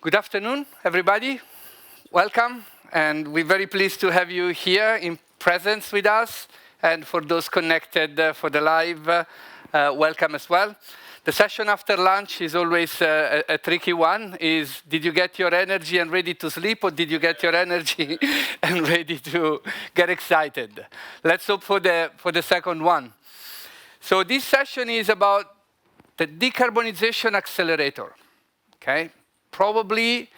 Good afternoon, everybody. Welcome, and we're very pleased to have you here in presence with us. And for those connected for the live, welcome as well. The session after lunch is always a tricky one. Did you get your energy and ready to sleep, or did you get your energy and ready to get excited? Let's hope for the second one. So this session is about the Decarbonization Accelerator. Okay? Probably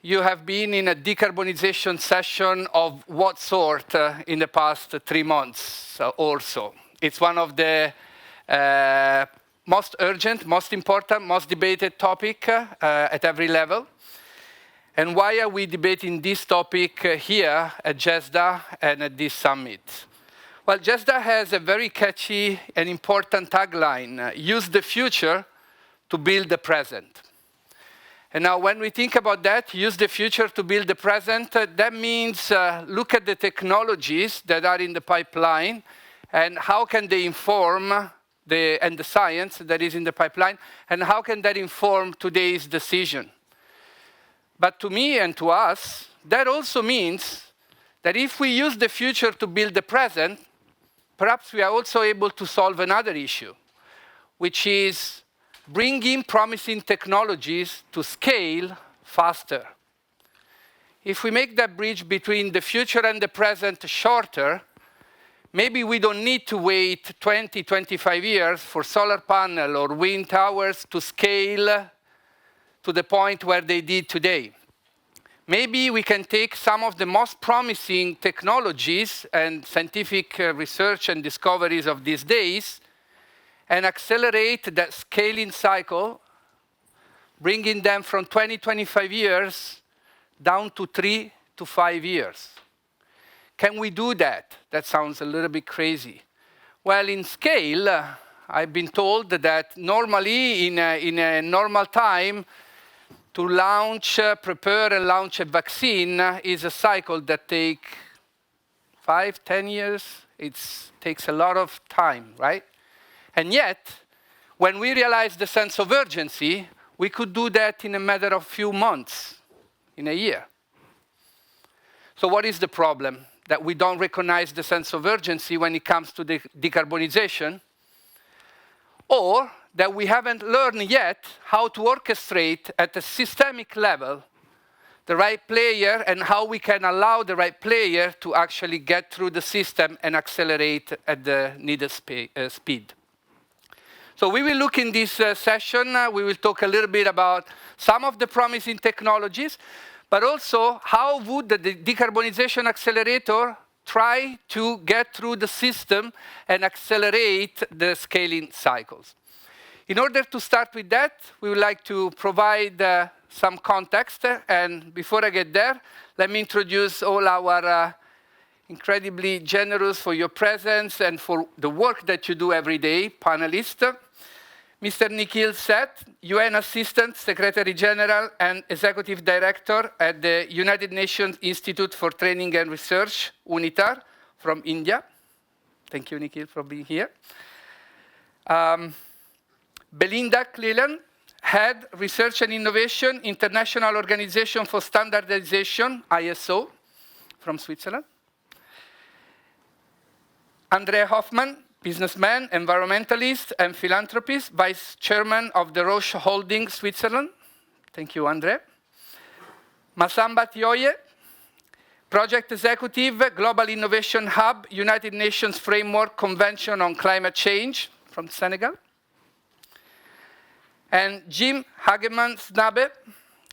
you have been in a decarbonization session of what sort in the past 3 months or so. It's one of the most urgent, most important, most debated topic at every level. And why are we debating this topic here at GESDA and at this summit? Well, GESDA has a very catchy and important tagline, use the future to build the present. And now when we think about that, use the future to build the present, that means look at the technologies that are in the pipeline and how can they inform and the science that is in the pipeline, and how can that inform today's decision. But to me and to us, that also means that if we use the future to build the present, perhaps we are also able to solve another issue, which is bringing promising technologies to scale faster. If we make that bridge between the future and the present shorter, maybe we don't need to wait 20, 25 years for solar panel or wind towers to scale to the point where they did today. Maybe we can take some of the most promising technologies and scientific research and discoveries of these days and accelerate that scaling cycle, bringing them from 20, 25 years down to 3 to 5 years. Can we do that? That sounds a little bit crazy. Well, in scale, I've been told that normally in a normal time, to launch, prepare and launch a vaccine is a cycle that takes 5, 10 years. It takes a lot of time, right? And yet, when we realize the sense of urgency, we could do that in a matter of few months, in a year. So what is the problem? That we don't recognize the sense of urgency when it comes to the decarbonization? Or that we haven't learned yet how to orchestrate at a systemic level the right player and how we can allow the right player to actually get through the system and accelerate at the needed speed. So we will look in this session, we will talk a little bit about some of the promising technologies, but also how would the Decarbonization Accelerator try to get through the system and accelerate the scaling cycles. In order to start with that, we would like to provide some context. And before I get there, let me introduce all our incredibly generous for your presence and for the work that you do every day, panelists. Mr. Nikhil Seth, UN Assistant Secretary General and Executive Director at the United Nations Institute for Training and Research, UNITAR, from India. Thank you, Nikhil, for being here. Belinda Cleland, Head Research and Innovation, International Organization for Standardization, ISO, from Switzerland. Andrea Hoffman, businessman, environmentalist, and philanthropist, Vice Chairman of the Roche Holdings, Switzerland. Thank you, Andrea. Masamba Thioye, Project Executive, Global Innovation Hub, United Nations Framework Convention on Climate Change, from Senegal. And Jim Hagemann-Snabe,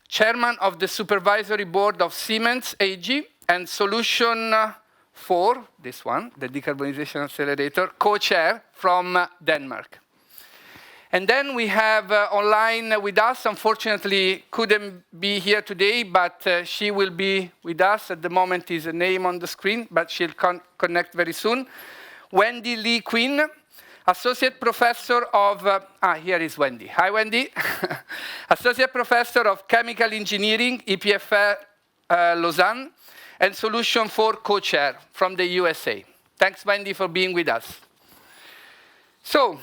Chairman of the Supervisory Board of Siemens AG and Solution for this one, the Decarbonization Accelerator, co-chair from Denmark. And then we have online with us, unfortunately couldn't be here today, but she will be with us. At the moment is a name on the screen, but she'll connect very soon. Wendy Lee Quinn, Associate Professor of, here is Wendy. Hi, Wendy. Associate Professor of Chemical Engineering, EPFL Lausanne, and Solution 4 co-chair from the USA. Thanks, Wendy, for being with us. So,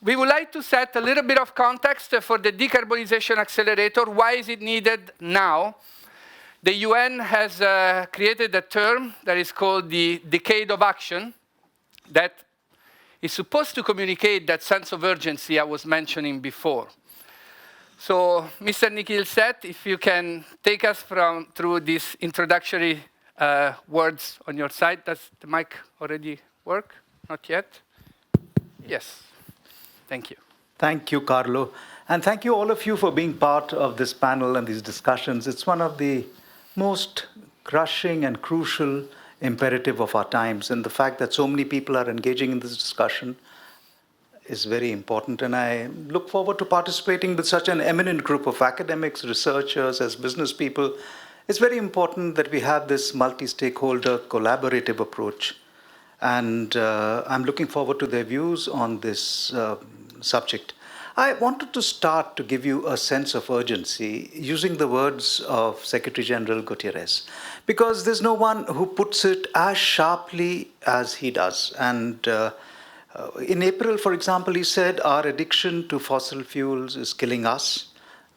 We would like to set a little bit of context for the Decarbonization Accelerator. Why is it needed now? The UN has created a term that is called the Decade of Action that is supposed to communicate that sense of urgency I was mentioning before. So, Mr. Nikhil Seth, if you can take us through these introductory words on your side. Does the mic already work? Not yet? Yes. Thank you. Thank you, Carlo. And thank you all of you for being part of this panel and these discussions. It's one of the most crushing and crucial imperative of our times. And the fact that so many people are engaging in this discussion is very important. And I look forward to participating with such an eminent group of academics, researchers, as business people. It's very important that we have this multi-stakeholder collaborative approach. And I'm looking forward to their views on this subject. I wanted to start to give you a sense of urgency using the words of Secretary General Guterres, because there's no one who puts it as sharply as he does. And in April, for example, he said, our addiction to fossil fuels is killing us.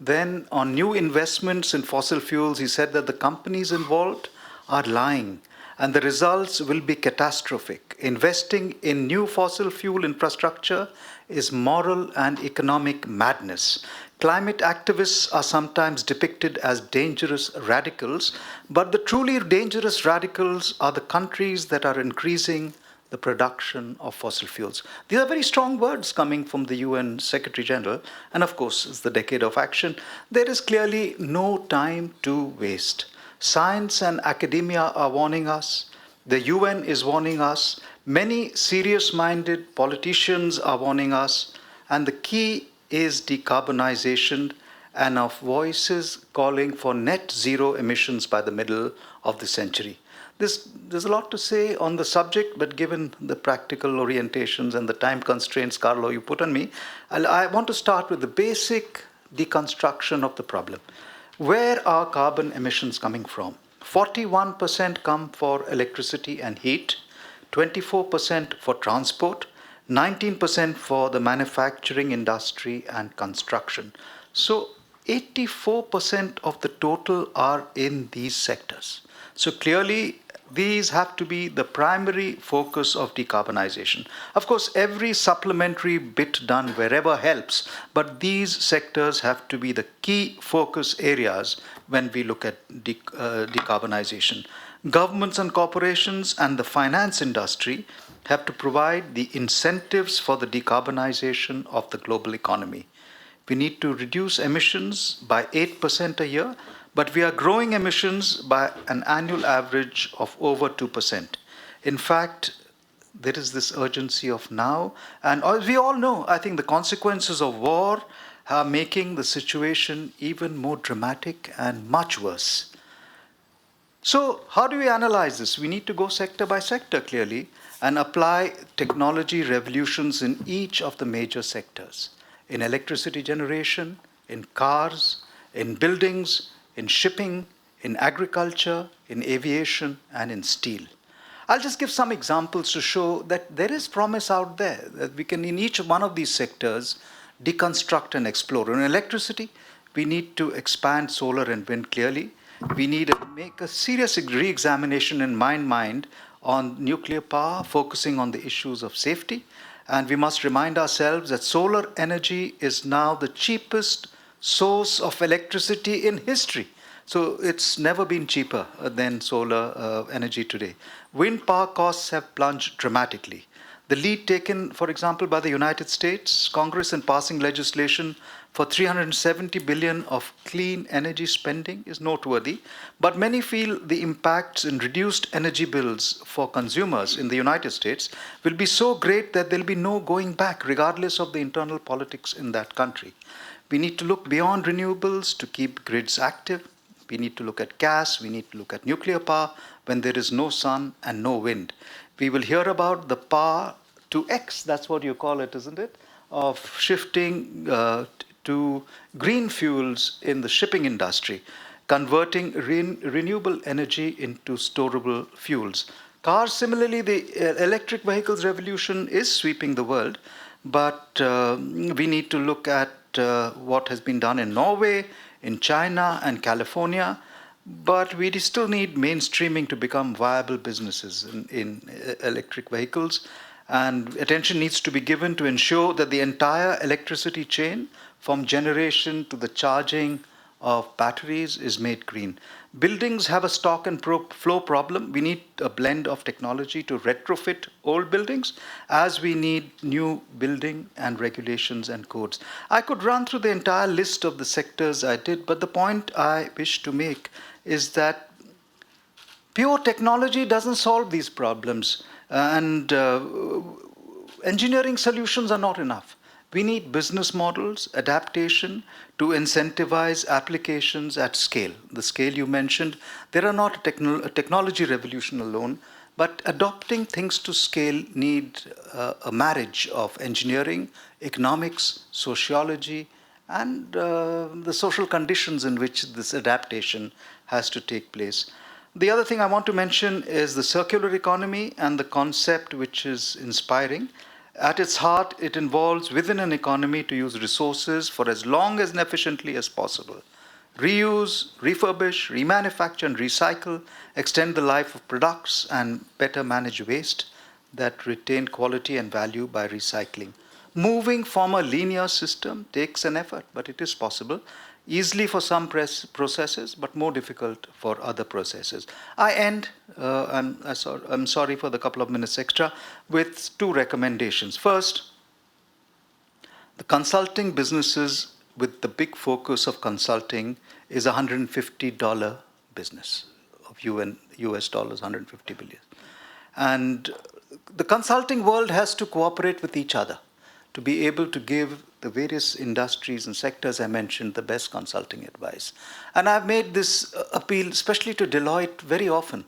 Then on new investments in fossil fuels, he said that the companies involved are lying and the results will be catastrophic. Investing in new fossil fuel infrastructure is moral and economic madness. Climate activists are sometimes depicted as dangerous radicals, but the truly dangerous radicals are the countries that are increasing the production of fossil fuels. These are very strong words coming from the UN Secretary General, and of course, it's the decade of action. There is clearly no time to waste. Science and academia are warning us. The UN is warning us. Many serious-minded politicians are warning us. And the key is decarbonization and of voices calling for net zero emissions by the middle of the century. There's a lot to say on the subject, but given the practical orientations and the time constraints, Carlo, you put on me, I want to start with the basic deconstruction of the problem. Where are carbon emissions coming from? 41% come for electricity and heat, 24% for transport, 19% for the manufacturing industry and construction. So 84% of the total are in these sectors. So clearly, these have to be the primary focus of decarbonization. Of course, every supplementary bit done wherever helps, but these sectors have to be the key focus areas when we look at decarbonization. Governments and corporations and the finance industry have to provide the incentives for the decarbonization of the global economy. We need to reduce emissions by 8% a year, but we are growing emissions by an annual average of over 2%. In fact, there is this urgency of now, and as we all know, I think the consequences of war are making the situation even more dramatic and much worse. So how do we analyze this? We need to go sector by sector clearly and apply technology revolutions in each of the major sectors. In electricity generation, in cars, in buildings, in shipping, in agriculture, in aviation, and in steel. I'll just give some examples to show that there is promise out there, that we can, in each one of these sectors, deconstruct and explore. In electricity, we need to expand solar and wind clearly. We need to make a serious re-examination in my mind on nuclear power, focusing on the issues of safety. And we must remind ourselves that solar energy is now the cheapest source of electricity in history. So it's never been cheaper than solar energy today. Wind power costs have plunged dramatically. The lead taken, for example, by the United States Congress in passing legislation for $370 billion of clean energy spending is noteworthy, but many feel the impacts in reduced energy bills for consumers in the United States will be so great that there'll be no going back, regardless of the internal politics in that country. We need to look beyond renewables to keep grids active. We need to look at gas. We need to look at nuclear power when there is no sun and no wind. We will hear about the power to X, that's what you call it, isn't it, of shifting to green fuels in the shipping industry, converting renewable energy into storable fuels. Cars, similarly, the electric vehicles revolution is sweeping the world, but we need to look at what has been done in Norway, in China, and California. But we still need mainstreaming to become viable businesses in electric vehicles. And attention needs to be given to ensure that the entire electricity chain, from generation to the charging of batteries, is made green. Buildings have a stock and flow problem. We need a blend of technology to retrofit old buildings, as we need new building and regulations and codes. I could run through the entire list of the sectors I did, but the point I wish to make is that pure technology doesn't solve these problems, and engineering solutions are not enough. We need business models, adaptation to incentivize applications at scale. The scale you mentioned, there are not a technology revolution alone, but adopting things to scale need a marriage of engineering, economics, sociology, and the social conditions in which this adaptation has to take place. The other thing I want to mention is the circular economy and the concept which is inspiring. At its heart, it involves within an economy to use resources for as long and efficiently as possible. Reuse, refurbish, remanufacture, and recycle, extend the life of products, and better manage waste that retain quality and value by recycling. Moving from a linear system takes an effort, but it is possible. Easily for some processes, but more difficult for other processes. I end, I'm sorry for the couple of minutes extra, with two recommendations. First, the consulting businesses with the big focus of consulting is a $150 business of US dollars, 150 billion. And the consulting world has to cooperate with each other to be able to give the various industries and sectors I mentioned the best consulting advice. And I've made this appeal, especially to Deloitte, very often,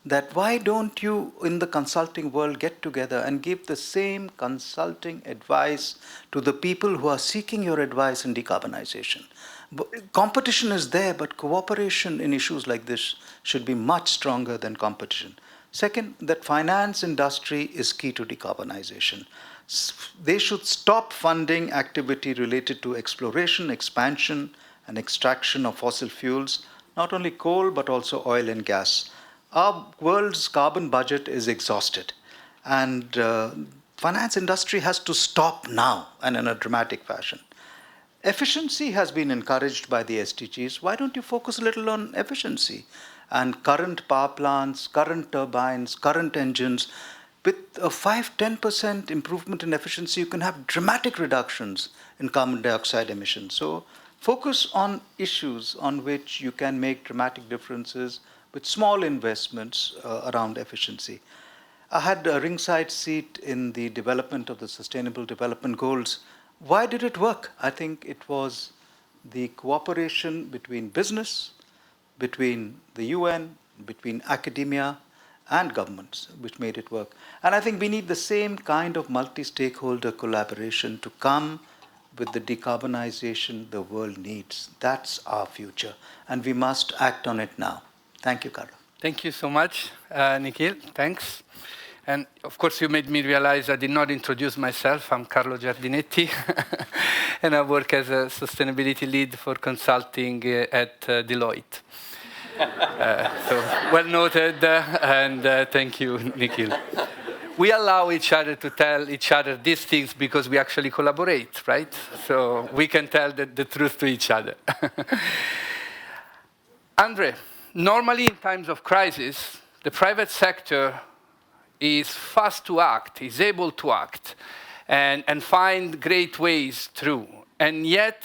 that why don't you, in the consulting world, get together and give the same consulting advice to the people who are seeking your advice in decarbonization? Competition is there, but cooperation in issues like this should be much stronger than competition. Second, that finance industry is key to decarbonization. They should stop funding activity related to exploration, expansion, and extraction of fossil fuels, not only coal, but also oil and gas. Our world's carbon budget is exhausted, and finance industry has to stop now and in a dramatic fashion. Efficiency has been encouraged by the SDGs. Why don't you focus a little on efficiency? And current power plants, current turbines, current engines, with a 5-10% improvement in efficiency, you can have dramatic reductions in carbon dioxide emissions. So focus on issues on which you can make dramatic differences with small investments around efficiency. I had a ringside seat in the development of the Sustainable Development Goals. Why did it work? I think it was the cooperation between business, between the UN, between academia, and governments, which made it work. And I think we need the same kind of multi-stakeholder collaboration to come with the decarbonization the world needs. That's our future, and we must act on it now. Thank you, Carlo. Thank you so much, Nikhil. Thanks. And of course, you made me realize I did not introduce myself. I'm Carlo Giardinetti, and I work as a sustainability lead for consulting at Deloitte. So well noted, and thank you, Nikhil. We allow each other to tell each other these things because we actually collaborate, right? So we can tell the truth to each other. Andre, normally in times of crisis, the private sector is fast to act, is able to act, and find great ways through. And yet,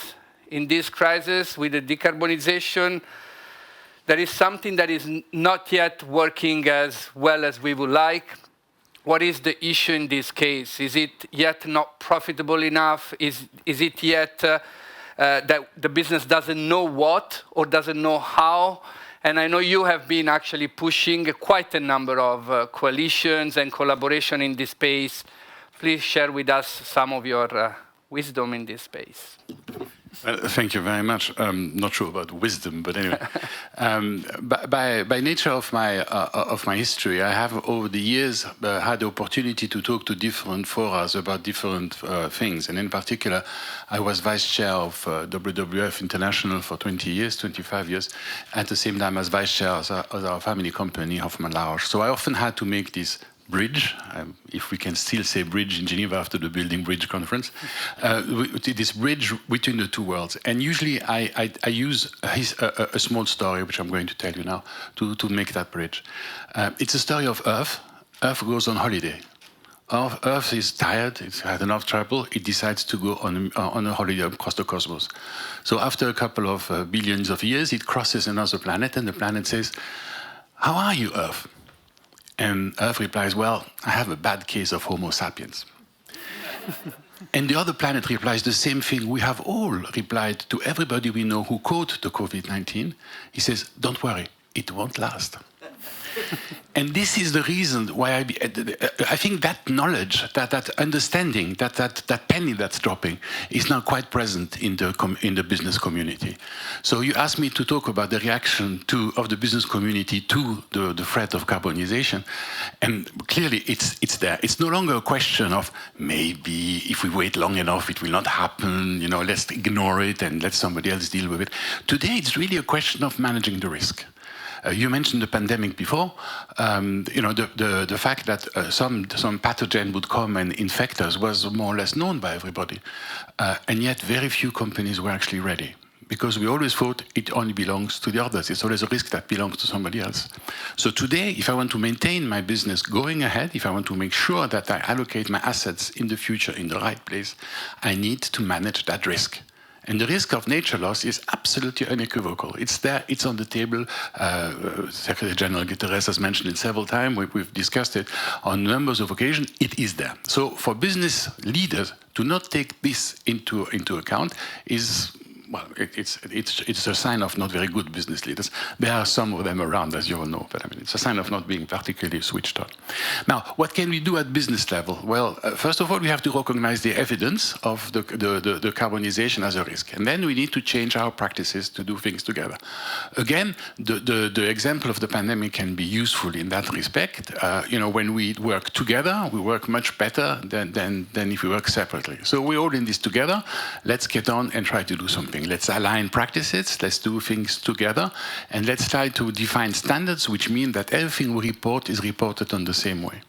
in this crisis, with the decarbonization, there is something that is not yet working as well as we would like. What is the issue in this case? Is it yet not profitable enough? Is it yet that the business doesn't know what or doesn't know how? And I know you have been actually pushing quite a number of coalitions and collaboration in this space. Please share with us some of your wisdom in this space. Well, thank you very much. Not sure about wisdom, but anyway, by nature of my history, I have over the years had the opportunity to talk to different forums about different things, and in particular, I was vice chair of WWF International for 20 years, 25 years, at the same time as vice chair of our family company, Hoffmann La Roche. So I often had to make this bridge, if we can still say bridge in Geneva after the Building Bridge conference, this bridge between the two worlds. And usually I use a small story, which I'm going to tell you now, to make that bridge. It's a story of Earth. Earth goes on holiday. Earth is tired, it's had enough trouble, it decides to go on a holiday across the cosmos. So after a couple of billions of years, it crosses another planet, and the planet says, "How are you, Earth?" And Earth replies, "Well, I have a bad case of Homo sapiens." And the other planet replies the same thing we have all replied to everybody we know who caught the COVID-19. He says, "Don't worry, it won't last." And this is the reason why I think that knowledge, that understanding, that penny that's dropping is now quite present in the business community. So you asked me to talk about the reaction of the business community to the threat of carbonization, and clearly it's there. It's no longer a question of maybe if we wait long enough it will not happen. Let's ignore it and let somebody else deal with it. Today it's really a question of managing the risk. You mentioned the pandemic before. The fact that some pathogen would come and infect us was more or less known by everybody. And yet very few companies were actually ready, because we always thought it only belongs to the others. It's always a risk that belongs to somebody else. So today, if I want to maintain my business going ahead, if I want to make sure that I allocate my assets in the future in the right place, I need to manage that risk. And the risk of nature loss is absolutely unequivocal. It's there, it's on the table. Secretary General Guterres has mentioned it several times. We've discussed it on numbers of occasions. It is there. So for business leaders to not take this into account is, well, it's a sign of not very good business leaders. There are some of them around, as you all know, but I mean, it's a sign of not being particularly switched on. Now, what can we do at business level? Well, first of all, we have to recognize the evidence of the carbonization as a risk, and then we need to change our practices to do things together. Again, the example of the pandemic can be useful in that respect. When we work together, we work much better than if we work separately. So we're all in this together. Let's get on and try to do something. Let's align practices, let's do things together, and let's try to define standards, which mean that everything we report is reported on the same way.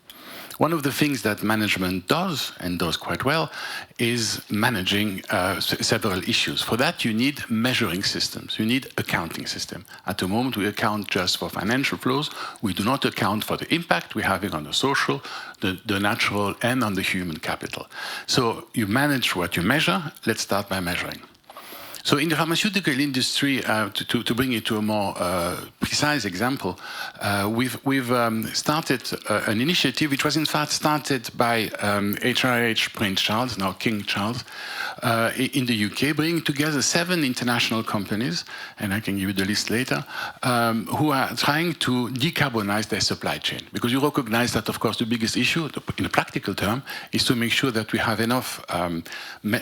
One of the things that management does, and does quite well, is managing several issues. For that, you need measuring systems. You need accounting system. At the moment, we account just for financial flows. We do not account for the impact we're having on the social, the natural, and on the human capital. So you manage what you measure. Let's start by measuring. So in the pharmaceutical industry, to bring it to a more precise example, we've started an initiative which was in fact started by HRH Prince Charles, now King Charles, in the UK, bringing together 7 international companies, and I can give you the list later, who are trying to decarbonize their supply chain. Because you recognize that, of course, the biggest issue, in a practical term, is to make sure that we have enough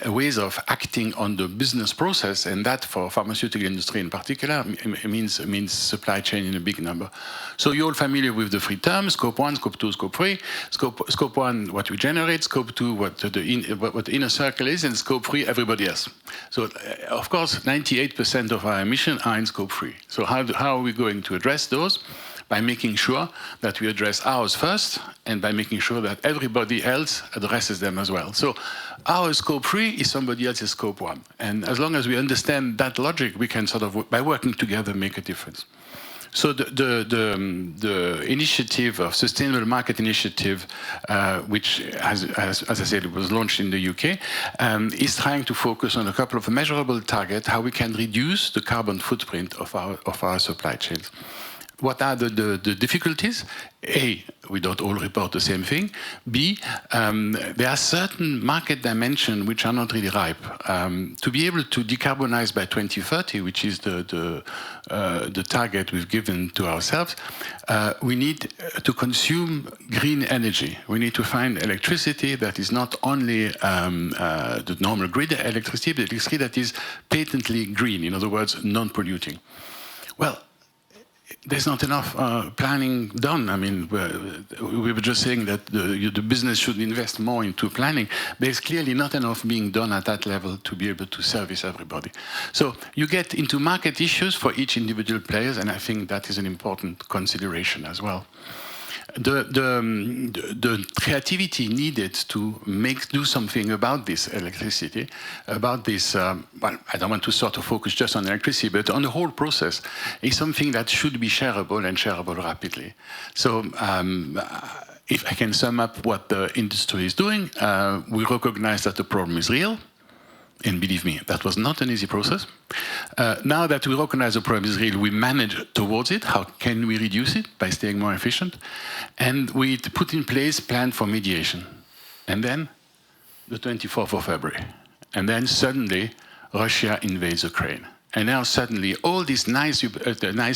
ways of acting on the business process. And that, for pharmaceutical industry in particular, means supply chain in a big number. So you're all familiar with the 3 terms: scope 1, scope 2, scope 3. Scope 1, what we generate; scope 2, what the inner circle is; and scope 3, everybody else. So, of course, 98% of our emissions are in scope 3. So how are we going to address those? By making sure that we address ours first, and by making sure that everybody else addresses them as well. So our scope 3 is somebody else's scope 1. And as long as we understand that logic, we can sort of, by working together, make a difference. So the initiative of Sustainable Market Initiative, which, as I said, was launched in the UK, is trying to focus on a couple of measurable targets, how we can reduce the carbon footprint of our supply chains. what are the difficulties? A, we don't all report the same thing. B, there are certain market dimensions which are not really ripe. To be able to decarbonize by 2030, which is the target we've given to ourselves, we need to consume green energy. We need to find electricity that is not only the normal grid electricity, but electricity that is patently green, in other words, non-polluting. Well, there's not enough planning done. I mean, we were just saying that the business should invest more into planning. There's clearly not enough being done at that level to be able to service everybody. So you get into market issues for each individual players, and I think that is an important consideration as well. The creativity needed to do something about this electricity, about this, well, I don't want to sort of focus just on electricity, but on the whole process, is something that should be shareable and shareable rapidly. So if I can sum up what the industry is doing, we recognize that the problem is real. And believe me, that was not an easy process. Now that we recognize the problem is real, we manage towards it. How can we reduce it? By staying more efficient. And we put in place a plan for mediation. And then, the 24th of February. And then suddenly, Russia invades Ukraine. And now suddenly, all this nice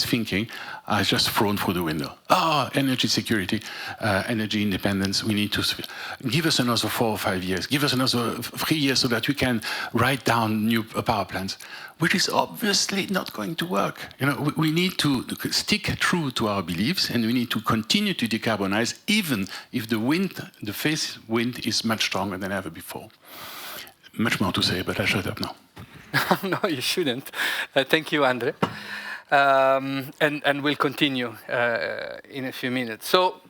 thinking are just thrown through the window. Oh, energy security, energy independence, we need to give us another 4 or 5 years, give us another 3 years so that we can write down new power plants, which is obviously not going to work. You know, we need to stick true to our beliefs, and we need to continue to decarbonize, even if the face wind is much stronger than ever before. Much more to say, but I shut up now. No, you shouldn't. Thank you, Andre. And we'll continue in a few minutes. So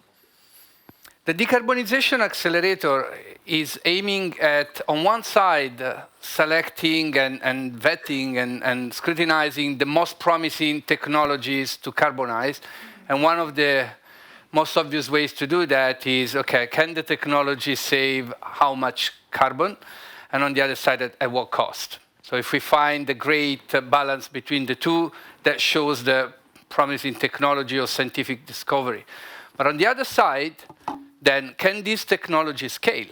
the Decarbonization Accelerator is aiming at, on one side, selecting and vetting and scrutinizing the most promising technologies to carbonize. And one of the most obvious ways to do that is, okay, can the technology save how much carbon? And on the other side, at what cost? So if we find the great balance between the two, that shows the promising technology or scientific discovery. But on the other side, then, can this technology scale?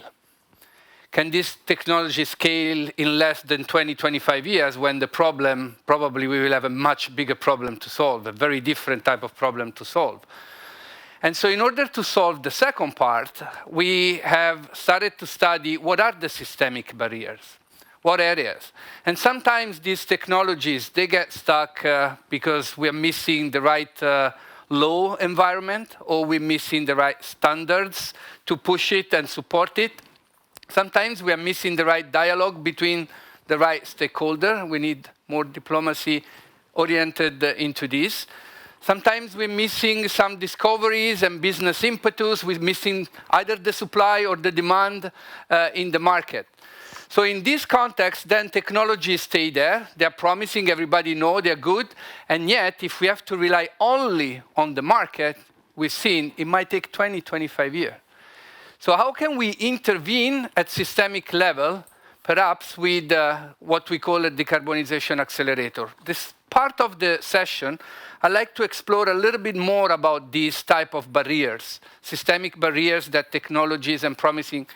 Can this technology scale in less than 20, 25 years, when the problem, probably we will have a much bigger problem to solve, a very different type of problem to solve? And so in order to solve the second part, we have started to study what are the systemic barriers. What areas? And sometimes these technologies, they get stuck because we're missing the right law environment, or we're missing the right standards to push it and support it. Sometimes we are missing the right dialogue between the right stakeholder. We need more diplomacy oriented into this. Sometimes we're missing some discoveries and business impetus. We're missing either the supply or the demand in the market. So in this context, then technologies stay there. They're promising, everybody knows they're good. And yet, if we have to rely only on the market, we've seen it might take 20, 25 years. So how can we intervene at systemic level, perhaps with what we call a decarbonization accelerator? This part of the session, I'd like to explore a little bit more about these type of barriers, systemic barriers that technologies and promising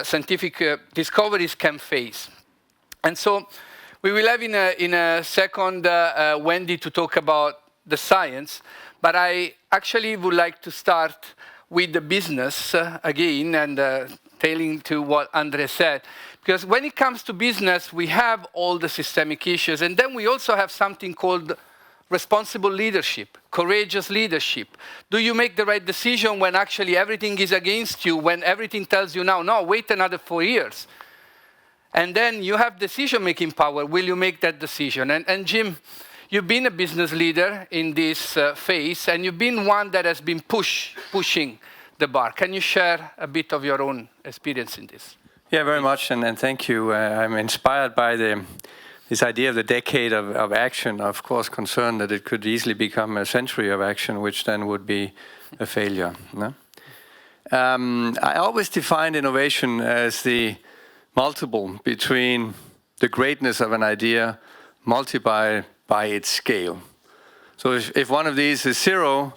scientific discoveries can face. And so we will have in a second Wendy to talk about the science, but I actually would like to start with the business again, and tailing to what Andre said. Because when it comes to business, we have all the systemic issues, and then we also have something called responsible leadership, courageous leadership. Do you make the right decision when actually everything is against you, when everything tells you now, no, wait another 4 years? And then you have decision-making power. Will you make that decision? And Jim, you've been a business leader in this phase, and you've been one that has been pushing the bar. Can you share a bit of your own experience in this? Yeah, very much, and thank you. I'm inspired by this idea of the decade of action, of course concerned that it could easily become a century of action, which then would be a failure. No? I always defined innovation as the multiple between the greatness of an idea multiplied by its scale. So if one of these is zero,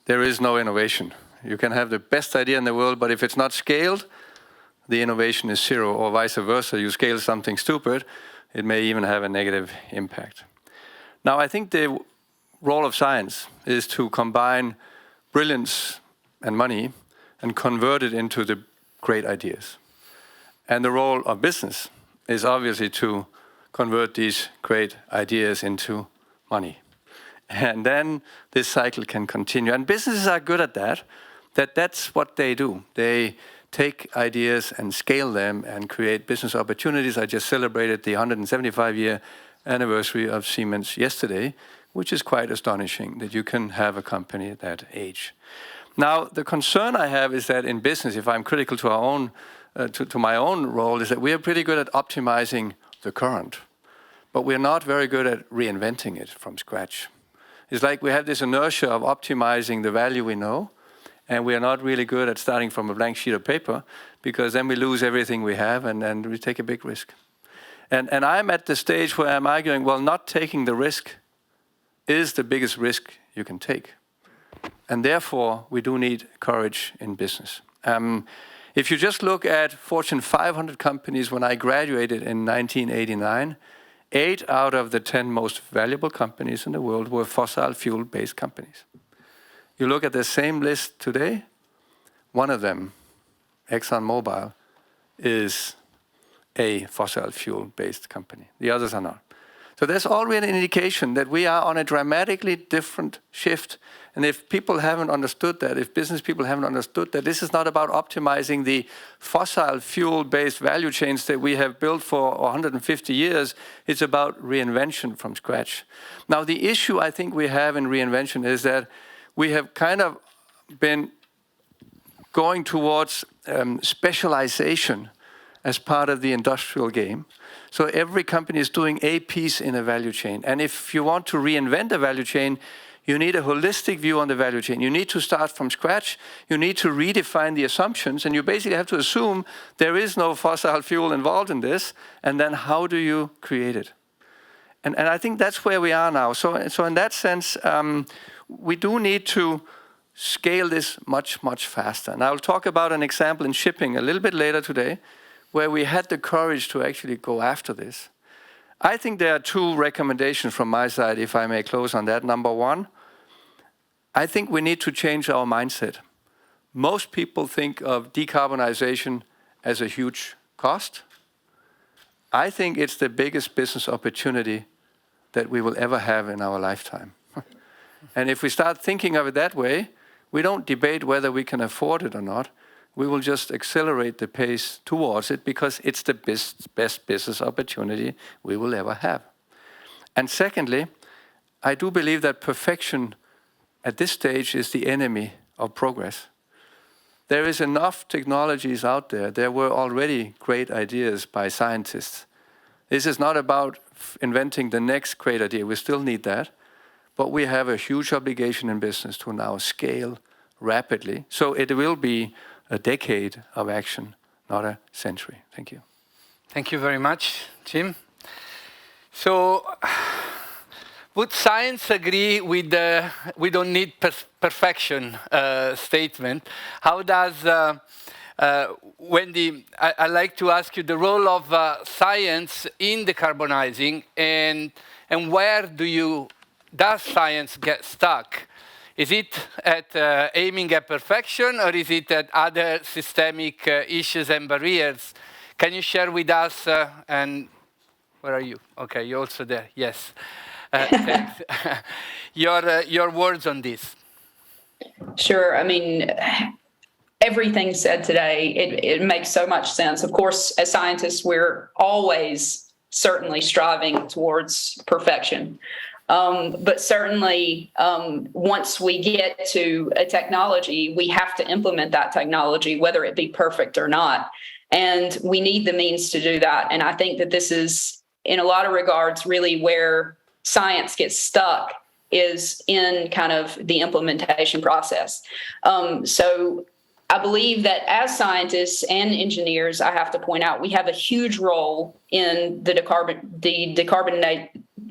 there is no innovation. You can have the best idea in the world, but if it's not scaled, the innovation is zero, or vice versa. You scale something stupid, it may even have a negative impact. Now, I think the role of science is to combine brilliance and money and convert it into the great ideas. And the role of business is obviously to convert these great ideas into money. And then this cycle can continue. And businesses are good at that. That's what they do. They take ideas and scale them and create business opportunities. I just celebrated the 175-year anniversary of Siemens yesterday, which is quite astonishing that you can have a company at that age. Now, the concern I have is that in business, if I'm critical to our own, to my own role, is that we are pretty good at optimizing the current, but we're not very good at reinventing it from scratch. It's like we have this inertia of optimizing the value we know, and we are not really good at starting from a blank sheet of paper, because then we lose everything we have and we take a big risk. And I'm at the stage where I'm arguing, well, not taking the risk is the biggest risk you can take. And therefore, we do need courage in business. If you just look at Fortune 500 companies, when I graduated in 1989, 8 out of the 10 most valuable companies in the world were fossil fuel-based companies. You look at the same list today, one of them, ExxonMobil, is a fossil fuel-based company. The others are not. So there's already an indication that we are on a dramatically different shift. And if people haven't understood that, if business people haven't understood that, this is not about optimizing the fossil fuel-based value chains that we have built for 150 years. It's about reinvention from scratch. Now, the issue I think we have in reinvention is that we have kind of been going towards specialization as part of the industrial game. So every company is doing a piece in a value chain. And if you want to reinvent a value chain, you need a holistic view on the value chain. You need to start from scratch. You need to redefine the assumptions. And you basically have to assume there is no fossil fuel involved in this. And then how do you create it? And I think that's where we are now. So in that sense, we do need to scale this much, much faster. And I'll talk about an example in shipping a little bit later today, where we had the courage to actually go after this. I think there are 2 recommendations from my side, if I may close on that. Number 1, I think we need to change our mindset. Most people think of decarbonization as a huge cost. I think it's the biggest business opportunity that we will ever have in our lifetime. And if we start thinking of it that way, we don't debate whether we can afford it or not. We will just accelerate the pace towards it because it's the best business opportunity we will ever have. And secondly, I do believe that perfection at this stage is the enemy of progress. There is enough technologies out there. There were already great ideas by scientists. This is not about inventing the next great idea. We still need that. But we have a huge obligation in business to now scale rapidly. So it will be a decade of action, not a century. Thank you. Thank you very much, Jim. So, would science agree with the we don't need perfection statement? How does, Wendy, I'd like to ask you the role of science in decarbonizing, and where does science get stuck? Is it at aiming at perfection, or is it at other systemic issues and barriers? Can you share with us, and where are you? Okay, you're also there, yes. Thanks. Your words on this. Sure, I mean, everything said today, it makes so much sense. Of course, as scientists, we're always certainly striving towards perfection. But certainly, once we get to a technology, we have to implement that technology, whether it be perfect or not. And we need the means to do that. And I think that this is, in a lot of regards, really where science gets stuck, is in kind of the implementation process. So I believe that as scientists and engineers, I have to point out, we have a huge role in the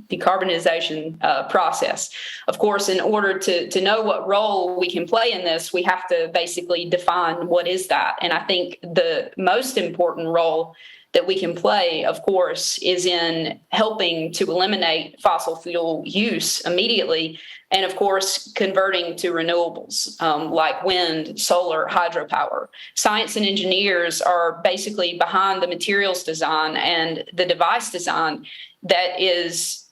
decarbonization process. Of course, in order to know what role we can play in this, we have to basically define what is that. And I think the most important role that we can play, of course, is in helping to eliminate fossil fuel use immediately, and of course, converting to renewables like wind, solar, hydropower. Science and engineers are basically behind the materials design and the device design that is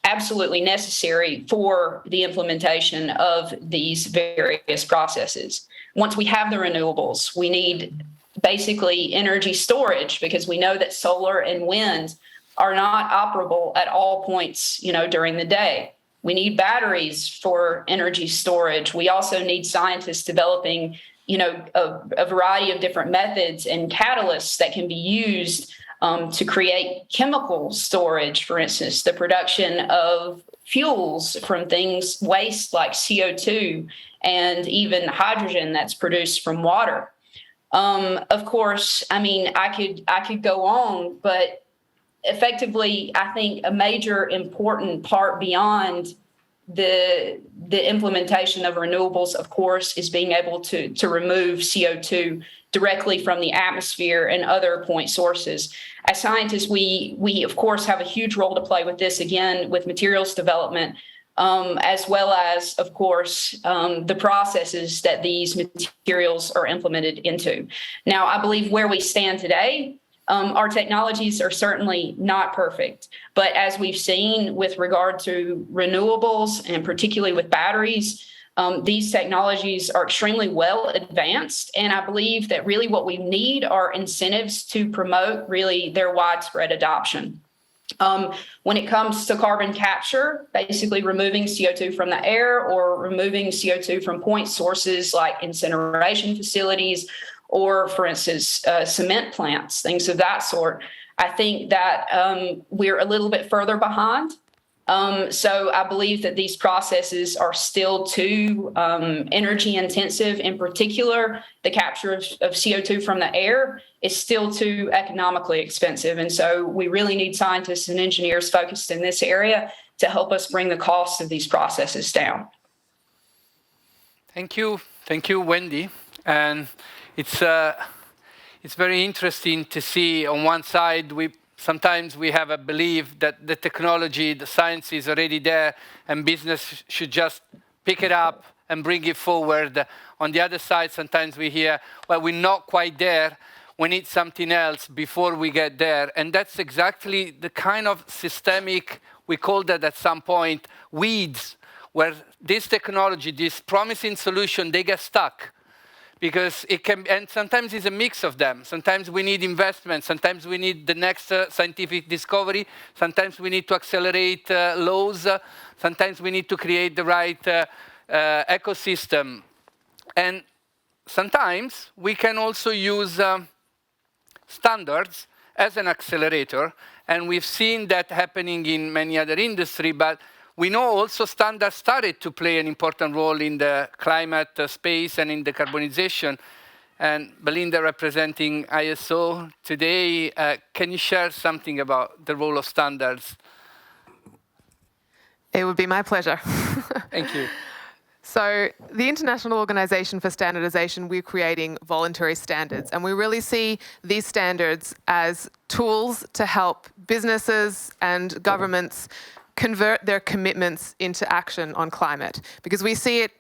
absolutely necessary for the implementation of these various processes. Once we have the renewables, we need basically energy storage, because we know that solar and wind are not operable at all points, during the day. We need batteries for energy storage. We also need scientists developing, a variety of different methods and catalysts that can be used to create chemical storage, for instance, the production of fuels from waste like CO2 and even hydrogen that's produced from water. Of course, I could go on, but effectively, I think a major important part beyond the implementation of renewables, of course, is being able to remove CO2 directly from the atmosphere and other point sources. As scientists, we of course have a huge role to play with this, again, with materials development, as well as, of course, the processes that these materials are implemented into. Now, I believe where we stand today, our technologies are certainly not perfect. But as we've seen with regard to renewables, and particularly with batteries, these technologies are extremely well advanced. And I believe that really what we need are incentives to promote really their widespread adoption. When it comes to carbon capture, basically removing CO2 from the air or removing CO2 from point sources like incineration facilities or, for instance, cement plants, things of that sort, I think that we're a little bit further behind. So I believe that these processes are still too energy intensive. In particular, the capture of CO2 from the air is still too economically expensive. And so we really need scientists and engineers focused in this area to help us bring the cost of these processes down. Thank you. Thank you, Wendy. And it's very interesting to see on one side, sometimes we have a belief that the technology, the science is already there and business should just pick it up and bring it forward. On the other side, sometimes we hear, well, we're not quite there. We need something else before we get there. And that's exactly the kind of systemic, we call that at some point, weeds, where this technology, this promising solution, they get stuck. Because it can, and sometimes it's a mix of them. Sometimes we need investment. Sometimes we need the next scientific discovery. Sometimes we need to accelerate laws. Sometimes we need to create the right ecosystem. And sometimes we can also use standards as an accelerator. And we've seen that happening in many other industries. But we know also standards started to play an important role in the climate space and in decarbonization. And Belinda, representing ISO today, can you share something about the role of standards? It would be my pleasure. Thank you. So the International Organization for Standardization, we're creating voluntary standards. And we really see these standards as tools to help businesses and governments convert their commitments into action on climate, because we see it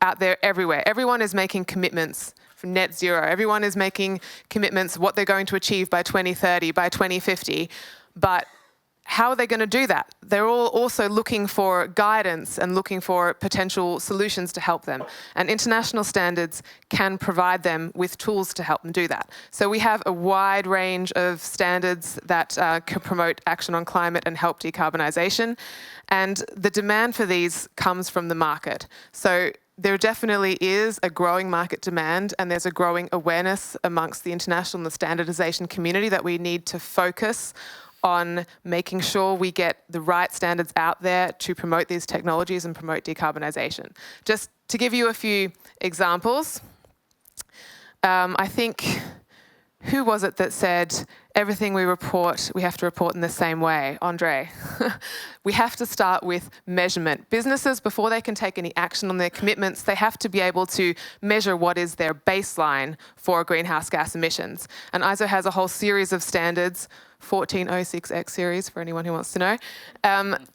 out there everywhere. Everyone is making commitments for net zero. Everyone is making commitments what they're going to achieve by 2030, by 2050. But how are they going to do that? They're all also looking for guidance and looking for potential solutions to help them. And international standards can provide them with tools to help them do that. So we have a wide range of standards that can promote action on climate and help decarbonisation. And the demand for these comes from the market. So there definitely is a growing market demand, and there's a growing awareness amongst the international and the standardisation community that we need to focus on making sure we get the right standards out there to promote these technologies and promote decarbonisation. Just to give you a few examples, I think who was it that said, everything we report, we have to report in the same way? Andre. We have to start with measurement. Businesses, before they can take any action on their commitments, they have to be able to measure what is their baseline for greenhouse gas emissions. And ISO has a whole series of standards, 1406X series for anyone who wants to know,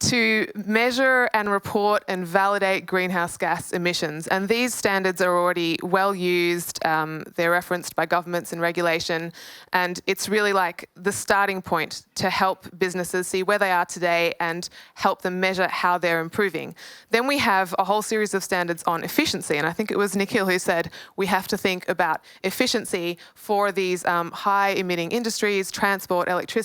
to measure and report and validate greenhouse gas emissions. And these standards are already well used. They're referenced by governments in regulation. And it's really like the starting point to help businesses see where they are today and help them measure how they're improving. Then we have a whole series of standards on efficiency. And I think it was Nikhil who said we have to think about efficiency for these high emitting industries, transport, electricity,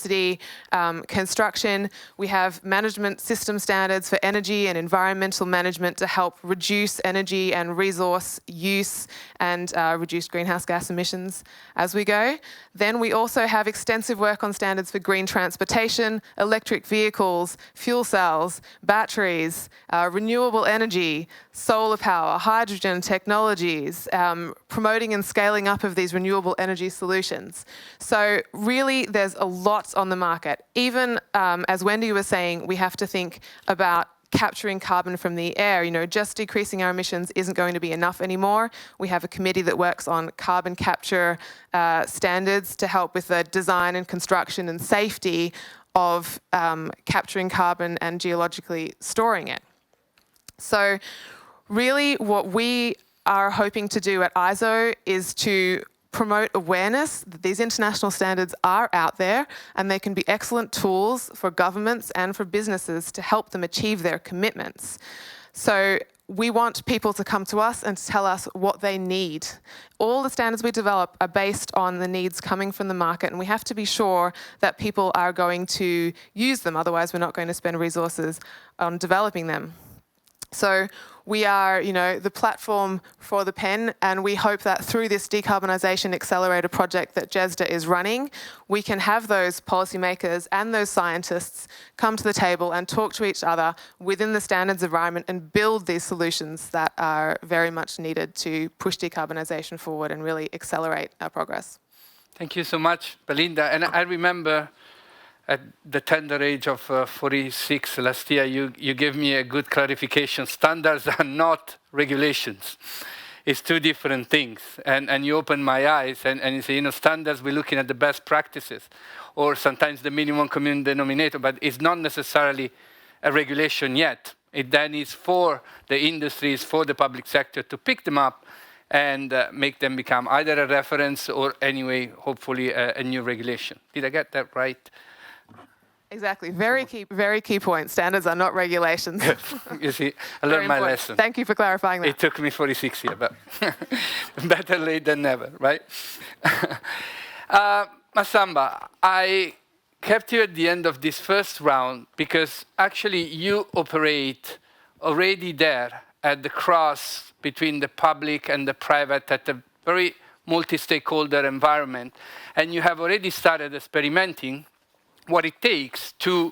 construction. We have management system standards for energy and environmental management to help reduce energy and resource use and reduce greenhouse gas emissions as we go. Then we also have extensive work on standards for green transportation, electric vehicles, fuel cells, batteries, renewable energy, solar power, hydrogen technologies, promoting and scaling up of these renewable energy solutions. So really there's a lot on the market. Even as Wendy was saying, we have to think about capturing carbon from the air. You know, just decreasing our emissions isn't going to be enough anymore. We have a committee that works on carbon capture standards to help with the design and construction and safety of capturing carbon and geologically storing it. So really what we are hoping to do at ISO is to promote awareness that these international standards are out there and they can be excellent tools for governments and for businesses to help them achieve their commitments. So we want people to come to us and to tell us what they need. All the standards we develop are based on the needs coming from the market, and we have to be sure that people are going to use them, otherwise we're not going to spend resources on developing them. So we are, you know, the platform for the pen, and we hope that through this Decarbonisation Accelerator project that GESDA is running, we can have those policymakers and those scientists come to the table and talk to each other within the standards environment and build these solutions that are very much needed to push decarbonisation forward and really accelerate our progress. Thank you so much, Belinda. And I remember at the tender age of 46 last year, you gave me a good clarification. Standards are not regulations. It's two different things. And you opened my eyes and you say, you know, standards, we're looking at the best practices or sometimes the minimum common denominator, but it's not necessarily a regulation yet. It then is for the industries, for the public sector to pick them up and make them become either a reference or anyway, hopefully a new regulation. Did I get that right? Exactly. Very key point. Standards are not regulations. You see, I learned my lesson. Thank you for clarifying that. It took me 46 years, but better late than never, right? Masamba, I kept you at the end of this first round because actually you operate already there at the cross between the public and the private at a very multi-stakeholder environment. And you have already started experimenting what it takes to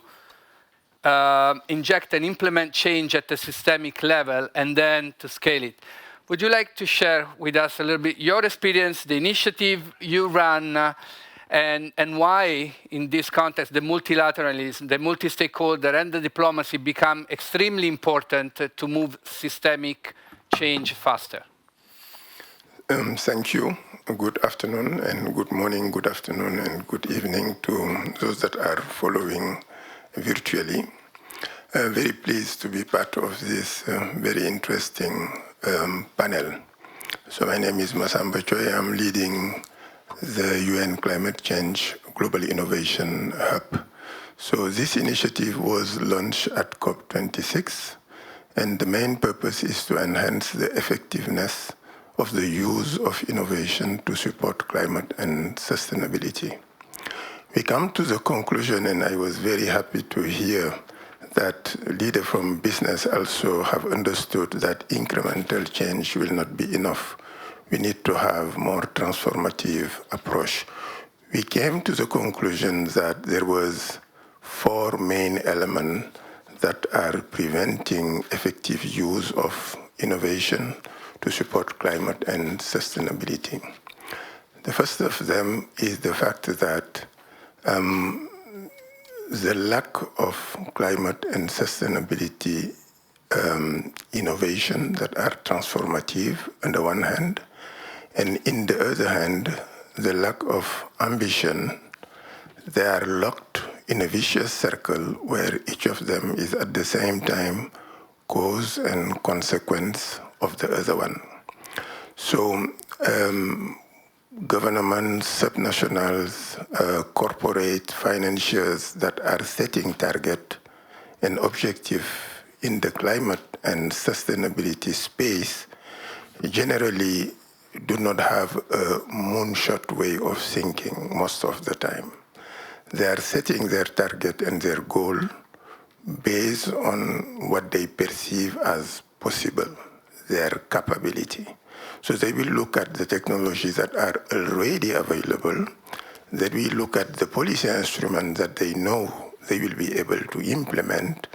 inject and implement change at the systemic level and then to scale it. Would you like to share with us a little bit your experience, the initiative you run, and why in this context the multilateralism, the multi-stakeholder and the diplomacy become extremely important to move systemic change faster? Thank you. Good afternoon and good morning, good afternoon and good evening to those that are following virtually. Very pleased to be part of this very interesting panel. So my name is Masamba Choi. I'm leading the UN Climate Change Global Innovation Hub. So this initiative was launched at COP26, and the main purpose is to enhance the effectiveness of the use of innovation to support climate and sustainability. We come to the conclusion, and I was very happy to hear that leaders from business also have understood that incremental change will not be enough. We need to have more transformative approach. We came to the conclusion that there was 4 main elements that are preventing effective use of innovation to support climate and sustainability. The first of them is the fact that the lack of climate and sustainability innovation that are transformative on the one hand, and in the other hand, the lack of ambition. They are locked in a vicious circle where each of them is at the same time cause and consequence of the other one. So governments, subnationals, corporate financiers that are setting target and objective in the climate and sustainability space generally do not have a moonshot way of thinking most of the time. They are setting their target and their goal based on what they perceive as possible, their capability. So they will look at the technologies that are already available, they will look at the policy instruments that they know they will be able to implement,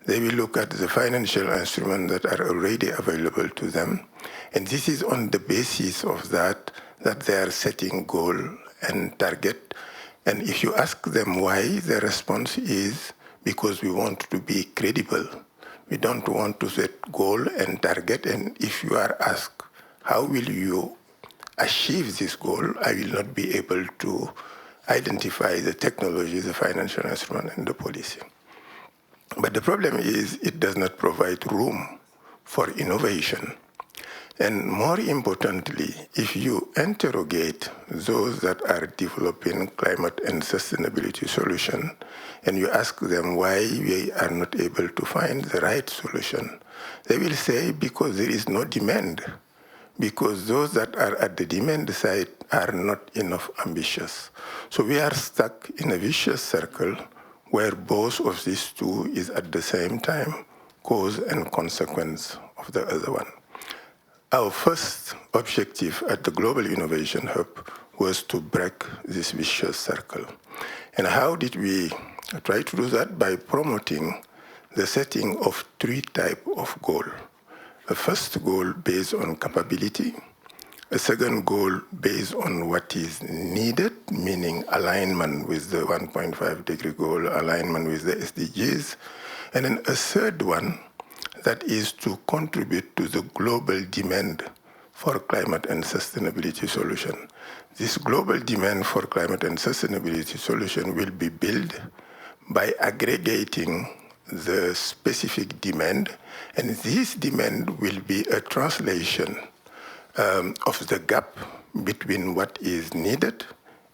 they will look at the financial instruments that are already available to them, and this is on the basis of that they are setting goal and target. And if you ask them why, the response is because we want to be credible. We don't want to set goal and target. And if you are asked, how will you achieve this goal, I will not be able to identify the technology, the financial instrument, and the policy. But the problem is it does not provide room for innovation. And more importantly, if you interrogate those that are developing climate and sustainability solutions, and you ask them why we are not able to find the right solution, they will say because there is no demand, because those that are at the demand side are not enough ambitious. So we are stuck in a vicious circle where both of these two is at the same time cause and consequence of the other one. Our first objective at the Global Innovation Hub was to break this vicious circle. And how did we try to do that? By promoting the setting of 3 types of goals. A first goal based on capability, a second goal based on what is needed, meaning alignment with the 1.5-degree goal, alignment with the SDGs, and then a third one that is to contribute to the global demand for climate and sustainability solution. This global demand for climate and sustainability solution will be built by aggregating the specific demand, and this demand will be a translation of the gap between what is needed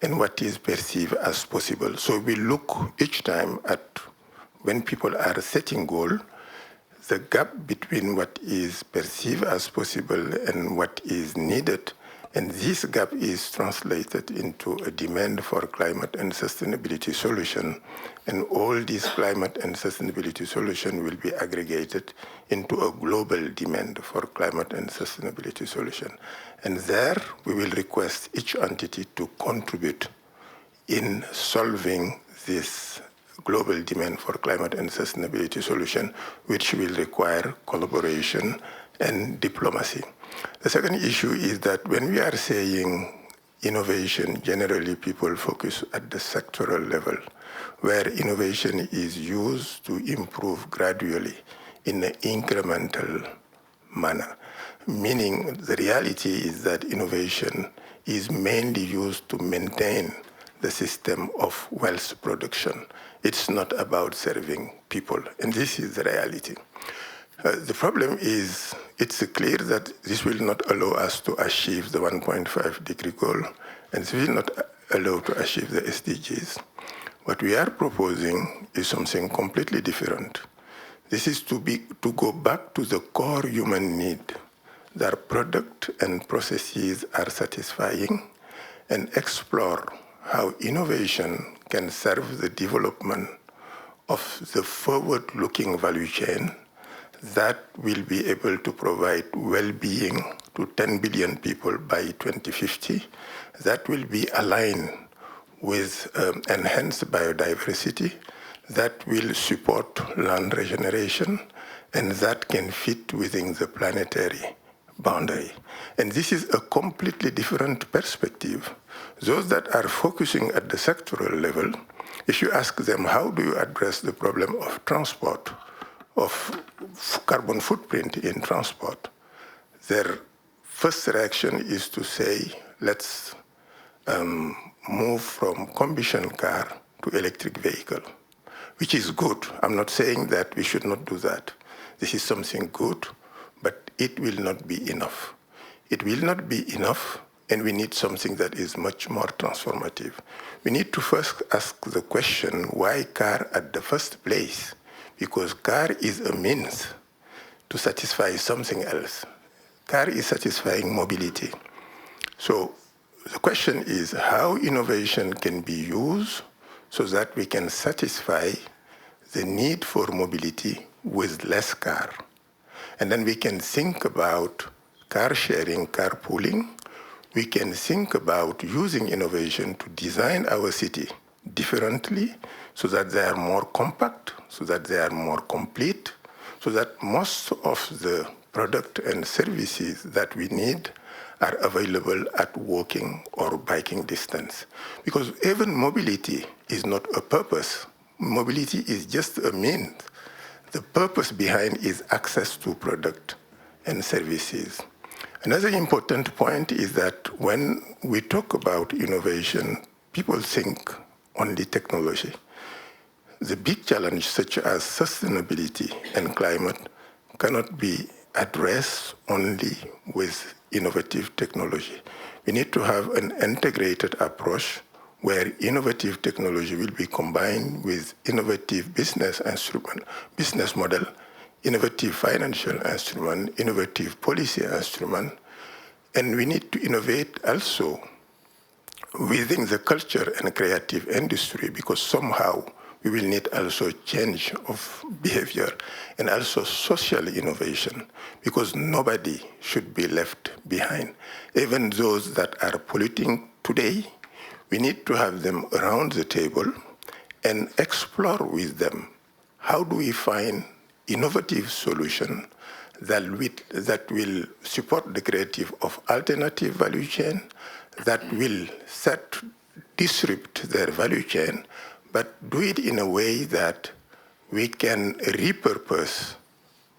and what is perceived as possible. So we look each time at when people are setting goal, the gap between what is perceived as possible and what is needed, and this gap is translated into a demand for climate and sustainability solution, and all these climate and sustainability solution will be aggregated into a global demand for climate and sustainability solution. And there we will request each entity to contribute in solving this global demand for climate and sustainability solution, which will require collaboration and diplomacy. The second issue is that when we are saying innovation, generally people focus at the sectoral level, where innovation is used to improve gradually in an incremental manner. Meaning the reality is that innovation is mainly used to maintain the system of wealth production. It's not about serving people, and this is the reality. The problem is, it's clear that this will not allow us to achieve the 1.5-degree goal, and this will not allow to achieve the SDGs. What we are proposing is something completely different. This is to go back to the core human need, that product and processes are satisfying, and explore how innovation can serve the development of the forward-looking value chain that will be able to provide well-being to 10 billion people by 2050, that will be aligned with enhanced biodiversity, that will support land regeneration, and that can fit within the planetary boundary. And this is a completely different perspective Those that are focusing at the sectoral level, if you ask them, how do you address the problem of transport, of carbon footprint in transport, their first reaction is to say, let's move from combustion car to electric vehicle, which is good. I'm not saying that we should not do that. This is something good, but it will not be enough. It will not be enough, and we need something that is much more transformative. We need to first ask the question, why car at the first place? Because car is a means to satisfy something else. Car is satisfying mobility. So the question is how innovation can be used so that we can satisfy the need for mobility with less car. And then we can think about car sharing, carpooling. We can think about using innovation to design our city differently so that they are more compact, so that they are more complete, so that most of the product and services that we need are available at walking or biking distance. Because even mobility is not a purpose. Mobility is just a means. The purpose behind is access to product and services. Another important point is that when we talk about innovation, people think only technology. The big challenge such as sustainability and climate cannot be addressed only with innovative technology. We need to have an integrated approach where innovative technology will be combined with innovative business model, innovative financial instrument, innovative policy instrument, and we need to innovate also within the culture and creative industry, because somehow we will need also change of behavior and also social innovation, because nobody should be left behind. Even those that are polluting today, we need to have them around the table and explore with them how do we find innovative solution that will support the creative of alternative value chain, that will disrupt their value chain, but do it in a way that we can repurpose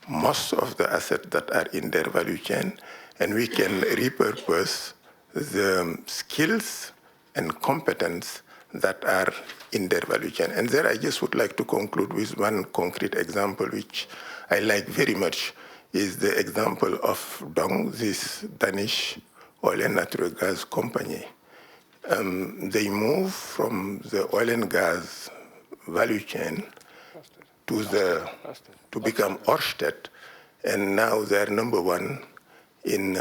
most of the assets that are in their value chain, and we can repurpose the skills and competence that are in their value chain. And there I just would like to conclude with one concrete example, which I like very much, is the example of Dong, this Danish oil and natural gas company. They move from the oil and gas value chain to become Ørsted, and now they're number one in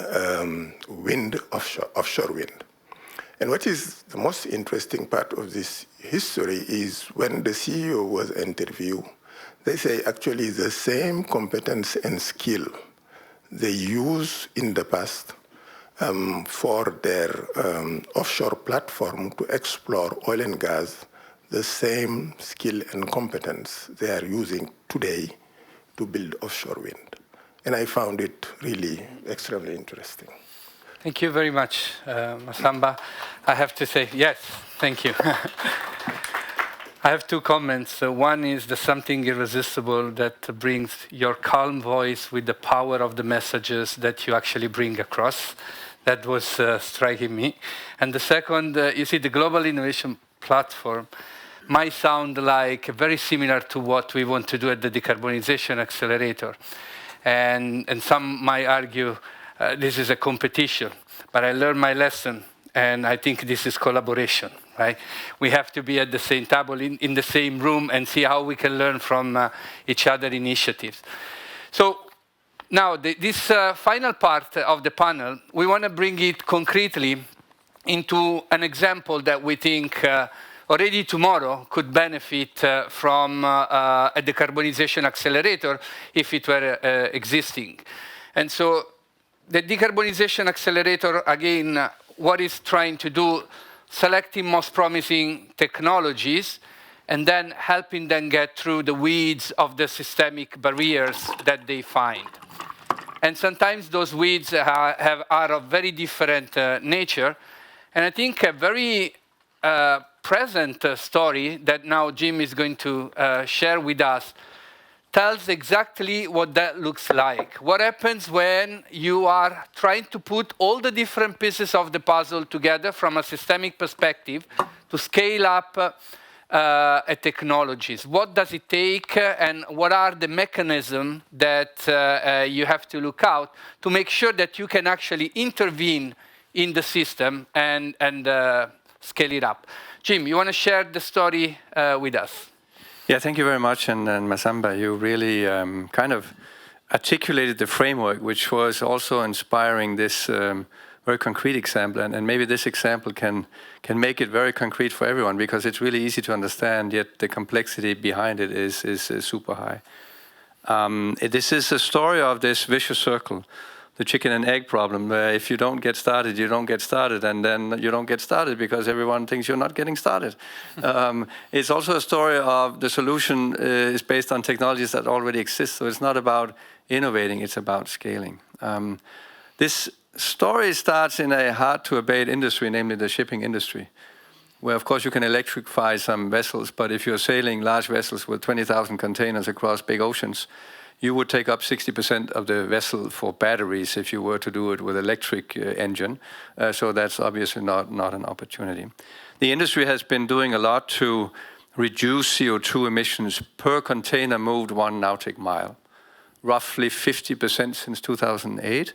offshore wind. And what is the most interesting part of this history is when the CEO was interviewed, they say actually the same competence and skill they used in the past for their offshore platform to explore oil and gas, the same skill and competence they are using today to build offshore wind. And I found it really extremely interesting. Thank you very much, Masamba. I have to say, yes, thank you. I have two comments. One is the something irresistible that brings your calm voice with the power of the messages that you actually bring across. That was striking me. And the second, you see, the Global Innovation Platform might sound like very similar to what we want to do at the Decarbonisation Accelerator. And some might argue this is a competition, but I learned my lesson, and I think this is collaboration, right? We have to be at the same table, in the same room, and see how we can learn from each other initiatives. So now, this final part of the panel, we want to bring it concretely into an example that we think already tomorrow could benefit from a Decarbonisation Accelerator if it were existing. And so the Decarbonisation Accelerator, again, what it's trying to do, selecting most promising technologies and then helping them get through the weeds of the systemic barriers that they find. And sometimes those weeds are of very different nature, And I think a very present story that now Jim is going to share with us tells exactly what that looks like. What happens when you are trying to put all the different pieces of the puzzle together from a systemic perspective to scale up technologies? What does it take, and what are the mechanisms that you have to look out to make sure that you can actually intervene in the system and scale it up? Jim, you want to share the story with us? Yeah, thank you very much. And Masamba, you really kind of articulated the framework, which was also inspiring this very concrete example. And maybe this example can make it very concrete for everyone, because it's really easy to understand, yet the complexity behind it is super high. This is a story of this vicious circle, the chicken and egg problem, where if you don't get started, you don't get started, and then you don't get started because everyone thinks you're not getting started. It's also a story of the solution is based on technologies that already exist, so it's not about innovating, it's about scaling. This story starts in a hard-to-abate industry, namely the shipping industry, where of course you can electrify some vessels, but if you're sailing large vessels with 20,000 containers across big oceans, you would take up 60% of the vessel for batteries if you were to do it with electric engine. So that's obviously not an opportunity. The industry has been doing a lot to reduce CO2 emissions per container moved 1 nautic mile, roughly 50% since 2008.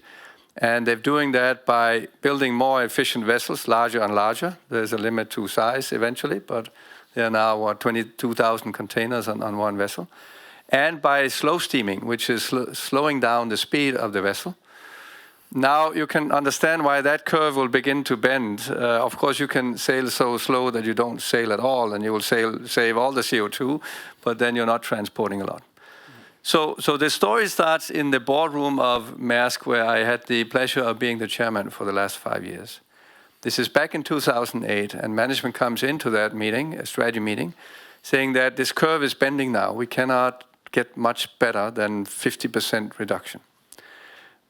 And they're doing that by building more efficient vessels, larger and larger. There's a limit to size eventually, but there are now 22,000 containers on one vessel. And by slow steaming, which is slowing down the speed of the vessel. Now you can understand why that curve will begin to bend. Of course, you can sail so slow that you don't sail at all, and you will save all the CO2, but then you're not transporting a lot. So the story starts in the boardroom of Maersk, where I had the pleasure of being the chairman for the last 5 years. This is back in 2008, and management comes into that meeting, a strategy meeting, saying that this curve is bending now. We cannot get much better than 50% reduction.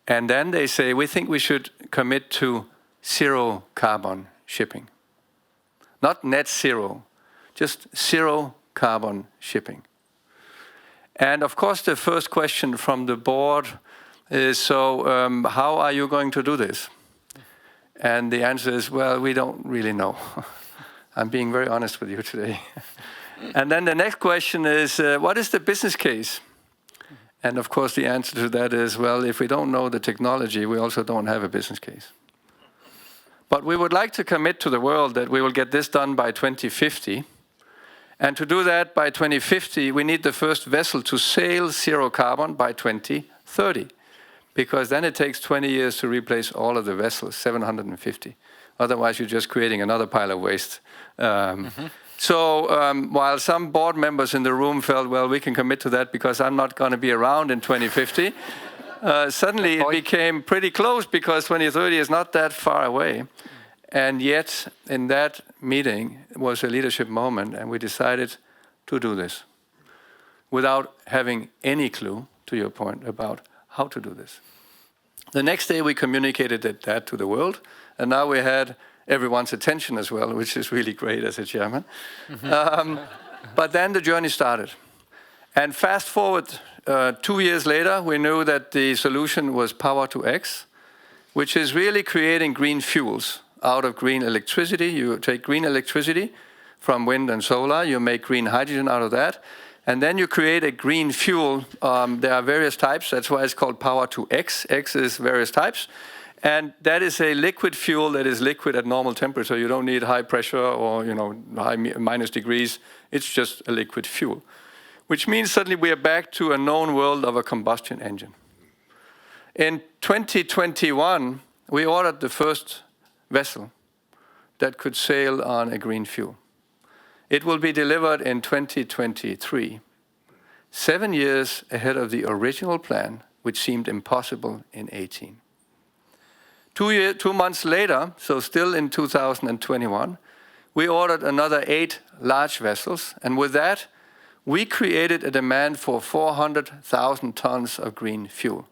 And then they say, we think we should commit to zero carbon shipping. Not net zero, just zero carbon shipping. And of course, the first question from the board is, so how are you going to do this? And the answer is, well, we don't really know. I'm being very honest with you today. And then the next question is, what is the business case? And of course, the answer to that is, well, if we don't know the technology, we also don't have a business case. But we would like to commit to the world that we will get this done by 2050. And to do that by 2050, we need the first vessel to sail zero carbon by 2030. Because then it takes 20 years to replace all of the vessels, 750. Otherwise, you're just creating another pile of waste. So while some board members in the room felt, well, we can commit to that because I'm not going to be around in 2050, suddenly it became pretty close because 2030 is not that far away. And yet, in that meeting was a leadership moment, and we decided to do this without having any clue, to your point, about how to do this. The next day, we communicated that to the world, and now we had everyone's attention as well, which is really great as a chairman. But then the journey started. And fast forward 2 years later, we knew that the solution was power to X, which is really creating green fuels out of green electricity. You take green electricity from wind and solar, you make green hydrogen out of that, and then you create a green fuel. There are various types, that's why it's called power to X. X is various types. And that is a liquid fuel that is liquid at normal temperature. You don't need high pressure or high minus degrees. It's just a liquid fuel, which means suddenly we are back to a known world of a combustion engine. In 2021, we ordered the first vessel that could sail on a green fuel. It will be delivered in 2023, 7 years ahead of the original plan, which seemed impossible in 2018. 2 months later, so still in 2021, we ordered another 8 large vessels, and with that, we created a demand for 400,000 tons of green fuel.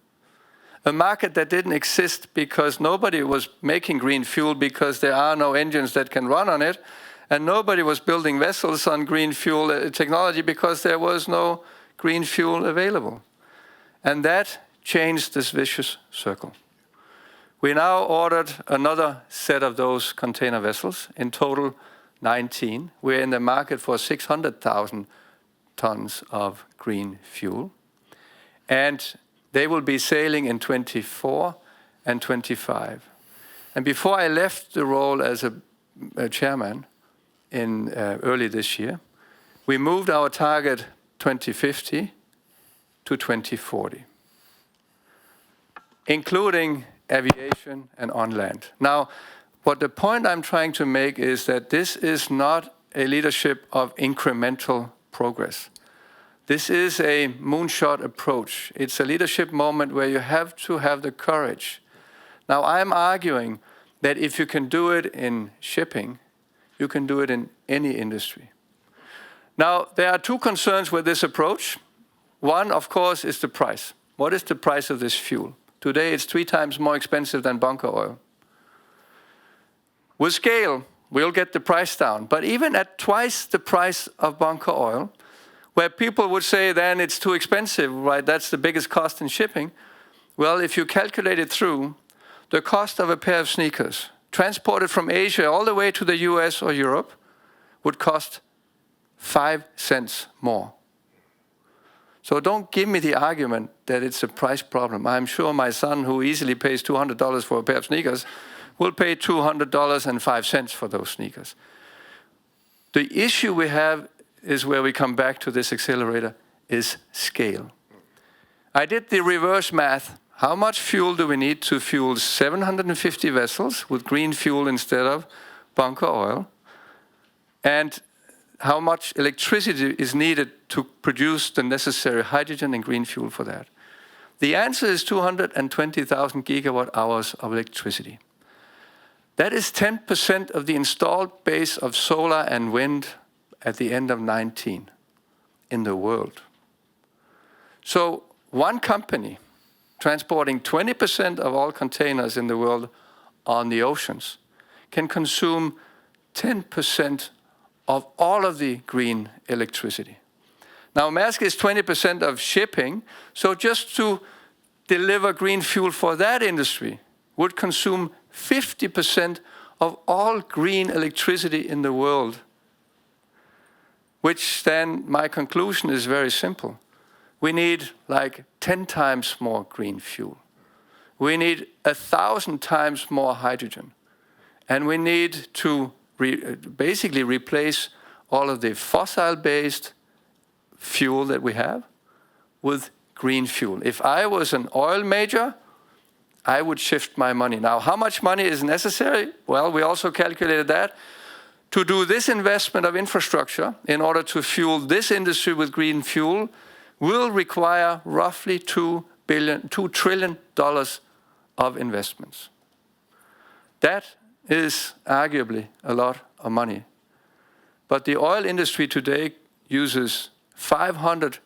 a market that didn't exist because nobody was making green fuel because there are no engines that can run on it, and nobody was building vessels on green fuel technology because there was no green fuel available. And that changed this vicious circle. We now ordered another set of those container vessels, in total 19. We're in the market for 600,000 tons of green fuel. And they will be sailing in 24 and 25. And before I left the role as a chairman in early this year, we moved our target 2050 to 2040, including aviation and on land. Now, what the point I'm trying to make is that this is not a leadership of incremental progress. This is a moonshot approach. It's a leadership moment where you have to have the courage. Now, I'm arguing that if you can do it in shipping, you can do it in any industry. Now, there are two concerns with this approach. One, of course, is the price. What is the price of this fuel? Today, it's 3 times more expensive than bunker oil. With scale, we'll get the price down. But even at twice the price of bunker oil, where people would say then it's too expensive, right? That's the biggest cost in shipping. Well, if you calculate it through, the cost of a pair of sneakers transported from Asia all the way to the US or Europe would cost 5 cents more. So don't give me the argument that it's a price problem. I'm sure my son, who easily pays $200 for a pair of sneakers, will pay $200.05 for those sneakers. The issue we have is where we come back to this accelerator, is scale. I did the reverse math. How much fuel do we need to fuel 750 vessels with green fuel instead of bunker oil? And how much electricity is needed to produce the necessary hydrogen and green fuel for that? The answer is 220,000 gigawatt hours of electricity. That is 10% of the installed base of solar and wind at the end of 19 in the world. So one company transporting 20% of all containers in the world on the oceans can consume 10% of all of the green electricity. Now, Maersk is 20% of shipping, so just to deliver green fuel for that industry would consume 50% of all green electricity in the world. Which then, my conclusion is very simple. We need like 10 times more green fuel. We need 1,000 times more hydrogen. And we need to basically replace all of the fossil-based fuel that we have with green fuel. If I was an oil major, I would shift my money. Now, how much money is necessary? Well, we also calculated that. To do this investment of infrastructure in order to fuel this industry with green fuel will require roughly $2 trillion of investments. That is arguably a lot of money. But the oil industry today uses 500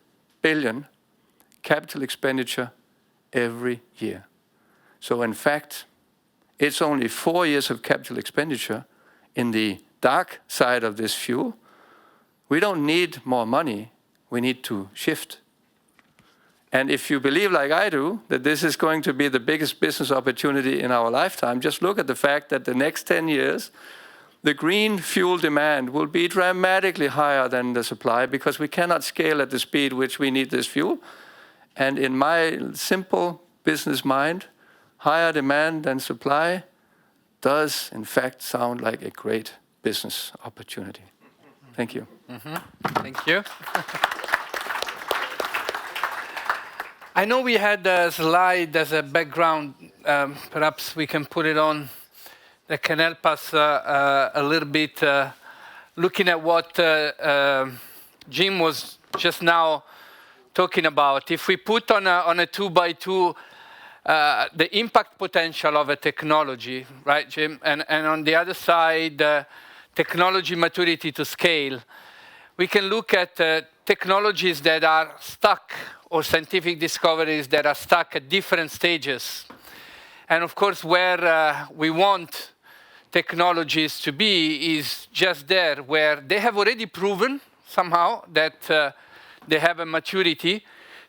billion capital expenditure every year. So in fact, it's only 4 years of capital expenditure in the dark side of this fuel. We don't need more money, we need to shift. And if you believe, like I do, that this is going to be the biggest business opportunity in our lifetime, just look at the fact that the next 10 years, the green fuel demand will be dramatically higher than the supply because we cannot scale at the speed which we need this fuel. And in my simple business mind, higher demand than supply does, in fact, sound like a great business opportunity. Thank you. Thank you. I know we had a slide as a background. Perhaps we can put it on that can help us a little bit looking at what Jim was just now talking about. If we put on a 2x2 the impact potential of a technology, right, Jim? And on the other side, technology maturity to scale. We can look at technologies that are stuck or scientific discoveries that are stuck at different stages. And of course, where we want technologies to be is just there, where they have already proven somehow that they have a maturity.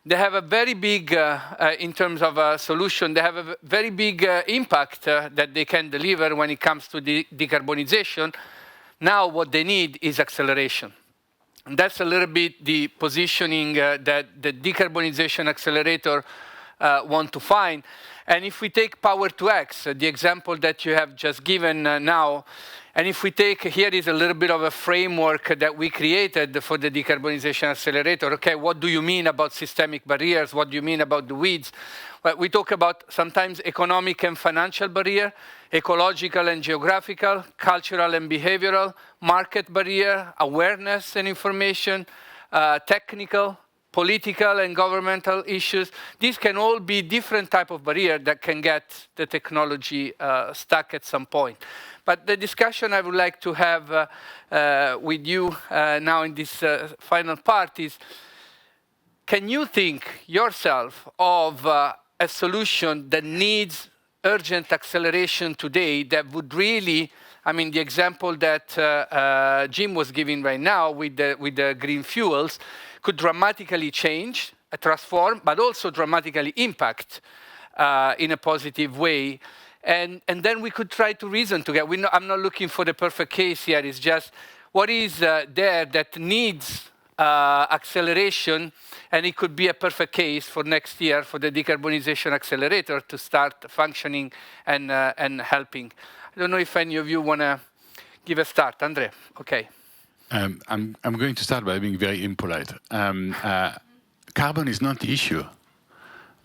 They have a very big, in terms of a solution, they have a very big impact that they can deliver when it comes to decarbonization. Now what they need is acceleration. And that's a little bit the positioning that the Decarbonization Accelerator want to find. And if we take Power to X, the example that you have just given now, and if we take, here is a little bit of a framework that we created for the Decarbonization Accelerator. Okay, what do you mean about systemic barriers? What do you mean about the weeds? Well, we talk about sometimes economic and financial barrier, ecological and geographical, cultural and behavioral, market barrier, awareness and information, technical, political and governmental issues. These can all be different type of barrier that can get the technology stuck at some point. But the discussion I would like to have with you now in this final part is, can you think yourself of a solution that needs urgent acceleration today that would really, I mean, the example that Jim was giving right now with the green fuels could dramatically change, transform, but also dramatically impact in a positive way. And then we could try to reason together. I'm not looking for the perfect case here. It's just what is there that needs acceleration, and it could be a perfect case for next year for the Decarbonization Accelerator to start functioning and helping. I don't know if any of you want to give a start. Andre, okay. I'm going to start by being very impolite. Carbon is not the issue.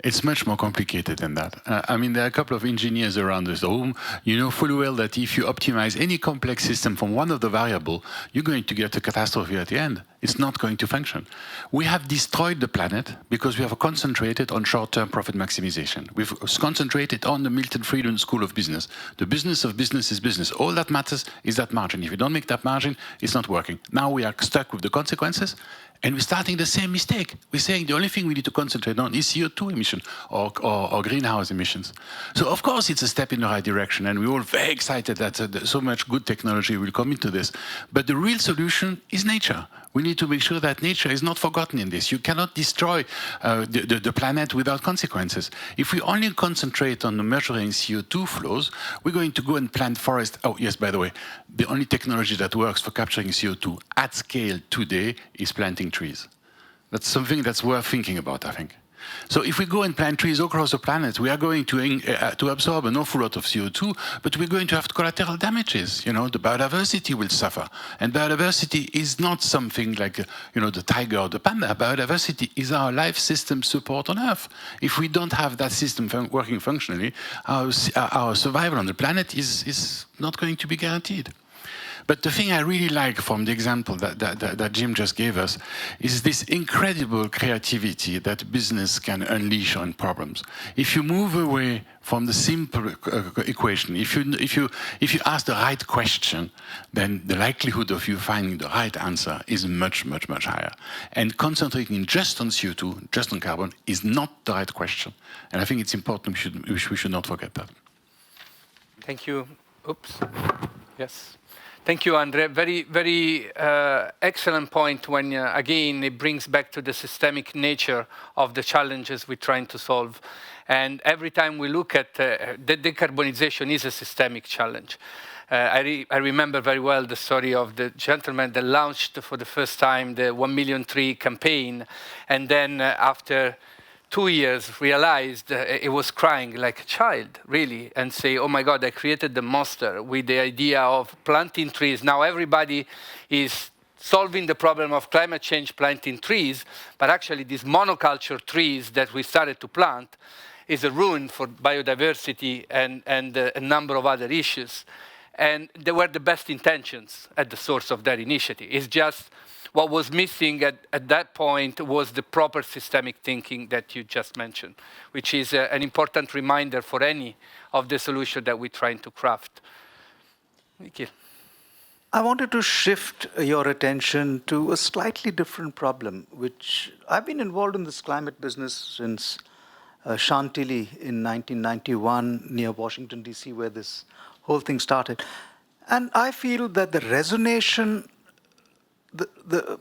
It's much more complicated than that. I mean, there are a couple of engineers around this room. You know fully well that if you optimize any complex system from one of the variables, you're going to get a catastrophe at the end. It's not going to function. We have destroyed the planet because we have concentrated on short-term profit maximization. We've concentrated on the Milton Friedman School of Business. The business of business is business. All that matters is that margin. If you don't make that margin, it's not working. Now we are stuck with the consequences. And we're starting the same mistake. We're saying the only thing we need to concentrate on is CO2 emission or greenhouse emissions. So of course it's a step in the right direction, and we're all very excited that so much good technology will come into this. But the real solution is nature. We need to make sure that nature is not forgotten in this. You cannot destroy the planet without consequences. If we only concentrate on measuring CO2 flows, we're going to go and plant forests. Oh, yes, by the way, the only technology that works for capturing CO2 at scale today is planting trees. That's something that's worth thinking about, I think. So if we go and plant trees all across the planet, we are going to absorb an awful lot of CO2, but we're going to have collateral damages. You know, the biodiversity will suffer. And biodiversity is not something like, you know, the tiger or the panda. Biodiversity is our life system support on Earth. If we don't have that system working functionally, our survival on the planet is not going to be guaranteed. But the thing I really like from the example that Jim just gave us is this incredible creativity that business can unleash on problems. If you move away from the simple equation, if you ask the right question, then the likelihood of you finding the right answer is much, much, much higher. And concentrating just on CO2, just on carbon, is not the right question. And I think it's important we should not forget that. Thank you. Oops. Yes. Thank you, Andre. Very, very excellent point when, again, it brings back to the systemic nature of the challenges we're trying to solve. And every time we look at the decarbonization is a systemic challenge. I remember very well the story of the gentleman that launched for the first time the 1 million tree campaign, and then after 2 years realized it was crying like a child, really, and say, oh my God, I created the monster with the idea of planting trees. Now everybody is solving the problem of climate change, planting trees, but actually these monoculture trees that we started to plant is a ruin for biodiversity and a number of other issues. And they were the best intentions at the source of that initiative. It's just what was missing at that point was the proper systemic thinking that you just mentioned, which is an important reminder for any of the solution that we're trying to craft. Thank you. I wanted to shift your attention to a slightly different problem, which I've been involved in this climate business since Chantilly in 1991 near Washington, D.C., where this whole thing started. And I feel that the resonation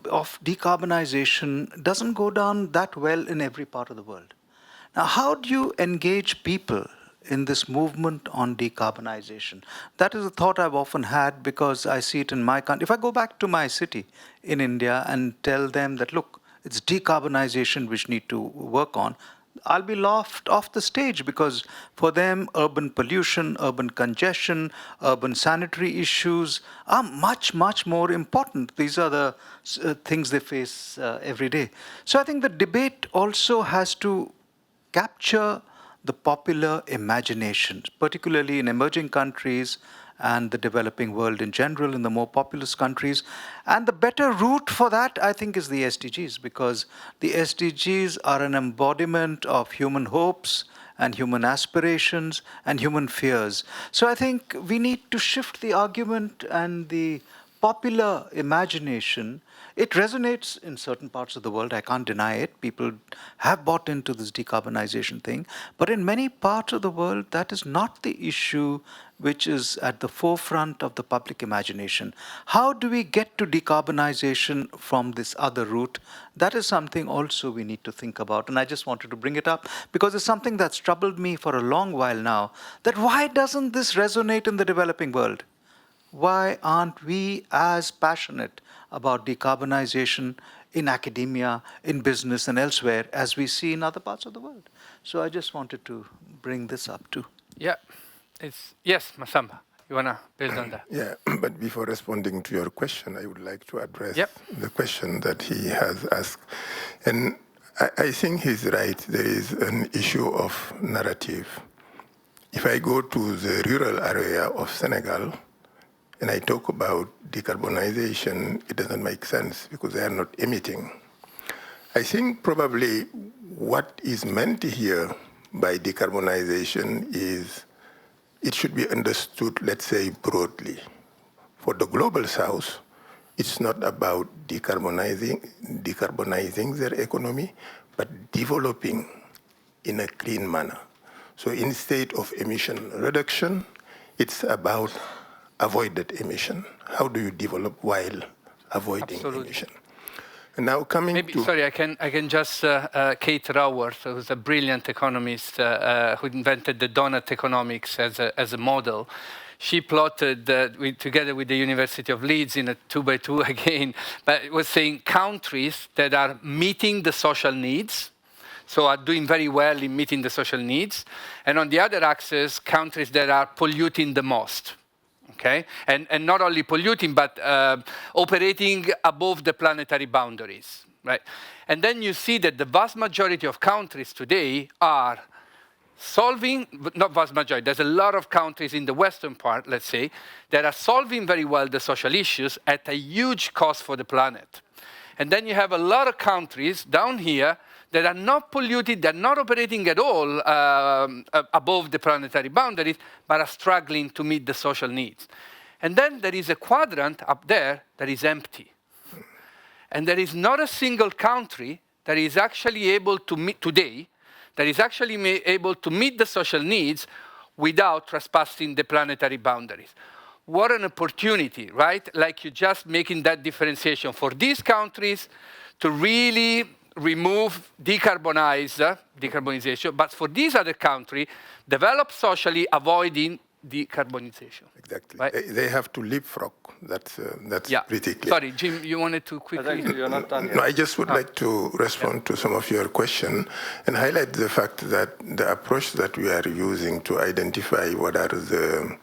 of decarbonization doesn't go down that well in every part of the world. Now, how do you engage people in this movement on decarbonization? That is a thought I've often had because I see it in my country. If I go back to my city in India and tell them that, look, it's decarbonization which need to work on, I'll be laughed off the stage because for them, urban pollution, urban congestion, urban sanitary issues are much, much more important. These are the things they face every day. So I think the debate also has to capture the popular imagination, particularly in emerging countries and the developing world in general, in the more populous countries. And the better route for that, I think, is the SDGs, because the SDGs are an embodiment of human hopes and human aspirations and human fears. So I think we need to shift the argument and the popular imagination. It resonates in certain parts of the world, I can't deny it. People have bought into this decarbonization thing. But in many parts of the world, that is not the issue which is at the forefront of the public imagination. How do we get to decarbonization from this other route? That is something also we need to think about. And I just wanted to bring it up because it's something that's troubled me for a long while now, that why doesn't this resonate in the developing world? Why aren't we as passionate about decarbonization in academia, in business, and elsewhere as we see in other parts of the world? So I just wanted to bring this up too. Yeah, yes, Masamba, you want to build on that? Yeah, but before responding to your question, I would like to address the question that he has asked. And I think he's right. There is an issue of narrative. If I go to the rural area of Senegal, and I talk about decarbonization, it doesn't make sense because they are not emitting. I think probably what is meant here by decarbonization is it should be understood, let's say, broadly. For the global south, it's not about decarbonizing their economy, but developing in a clean manner. So instead of emission reduction, it's about avoided emission. How do you develop while avoiding emission? And now coming to... Sorry, I can just, Kate Raworth, who's a brilliant economist who invented the donut economics as a model. She plotted, together with the University of Leeds in a 2x2 again, but it was saying countries that are meeting the social needs, so are doing very well in meeting the social needs, and on the other axis, countries that are polluting the most. Okay? And not only polluting, but operating above the planetary boundaries, right? And then you see that the vast majority of countries today are solving, not vast majority, there's a lot of countries in the western part, let's say, that are solving very well the social issues at a huge cost for the planet. And then you have a lot of countries down here that are not polluted, they're not operating at all above the planetary boundaries, but are struggling to meet the social needs. And then there is a quadrant up there that is empty. And there is not a single country that is actually able to meet today, that is actually able to meet the social needs without trespassing the planetary boundaries. What an opportunity, right? Like you're just making that differentiation for these countries to really remove decarbonization, but for these other countries, develop socially, avoiding decarbonization. Exactly. Right? They have to leapfrog. That's pretty clear. Sorry, Jim, you wanted to quickly... You're not done yet. No, I just would like to respond to some of your question and highlight the fact that the approach that we are using to identify what are the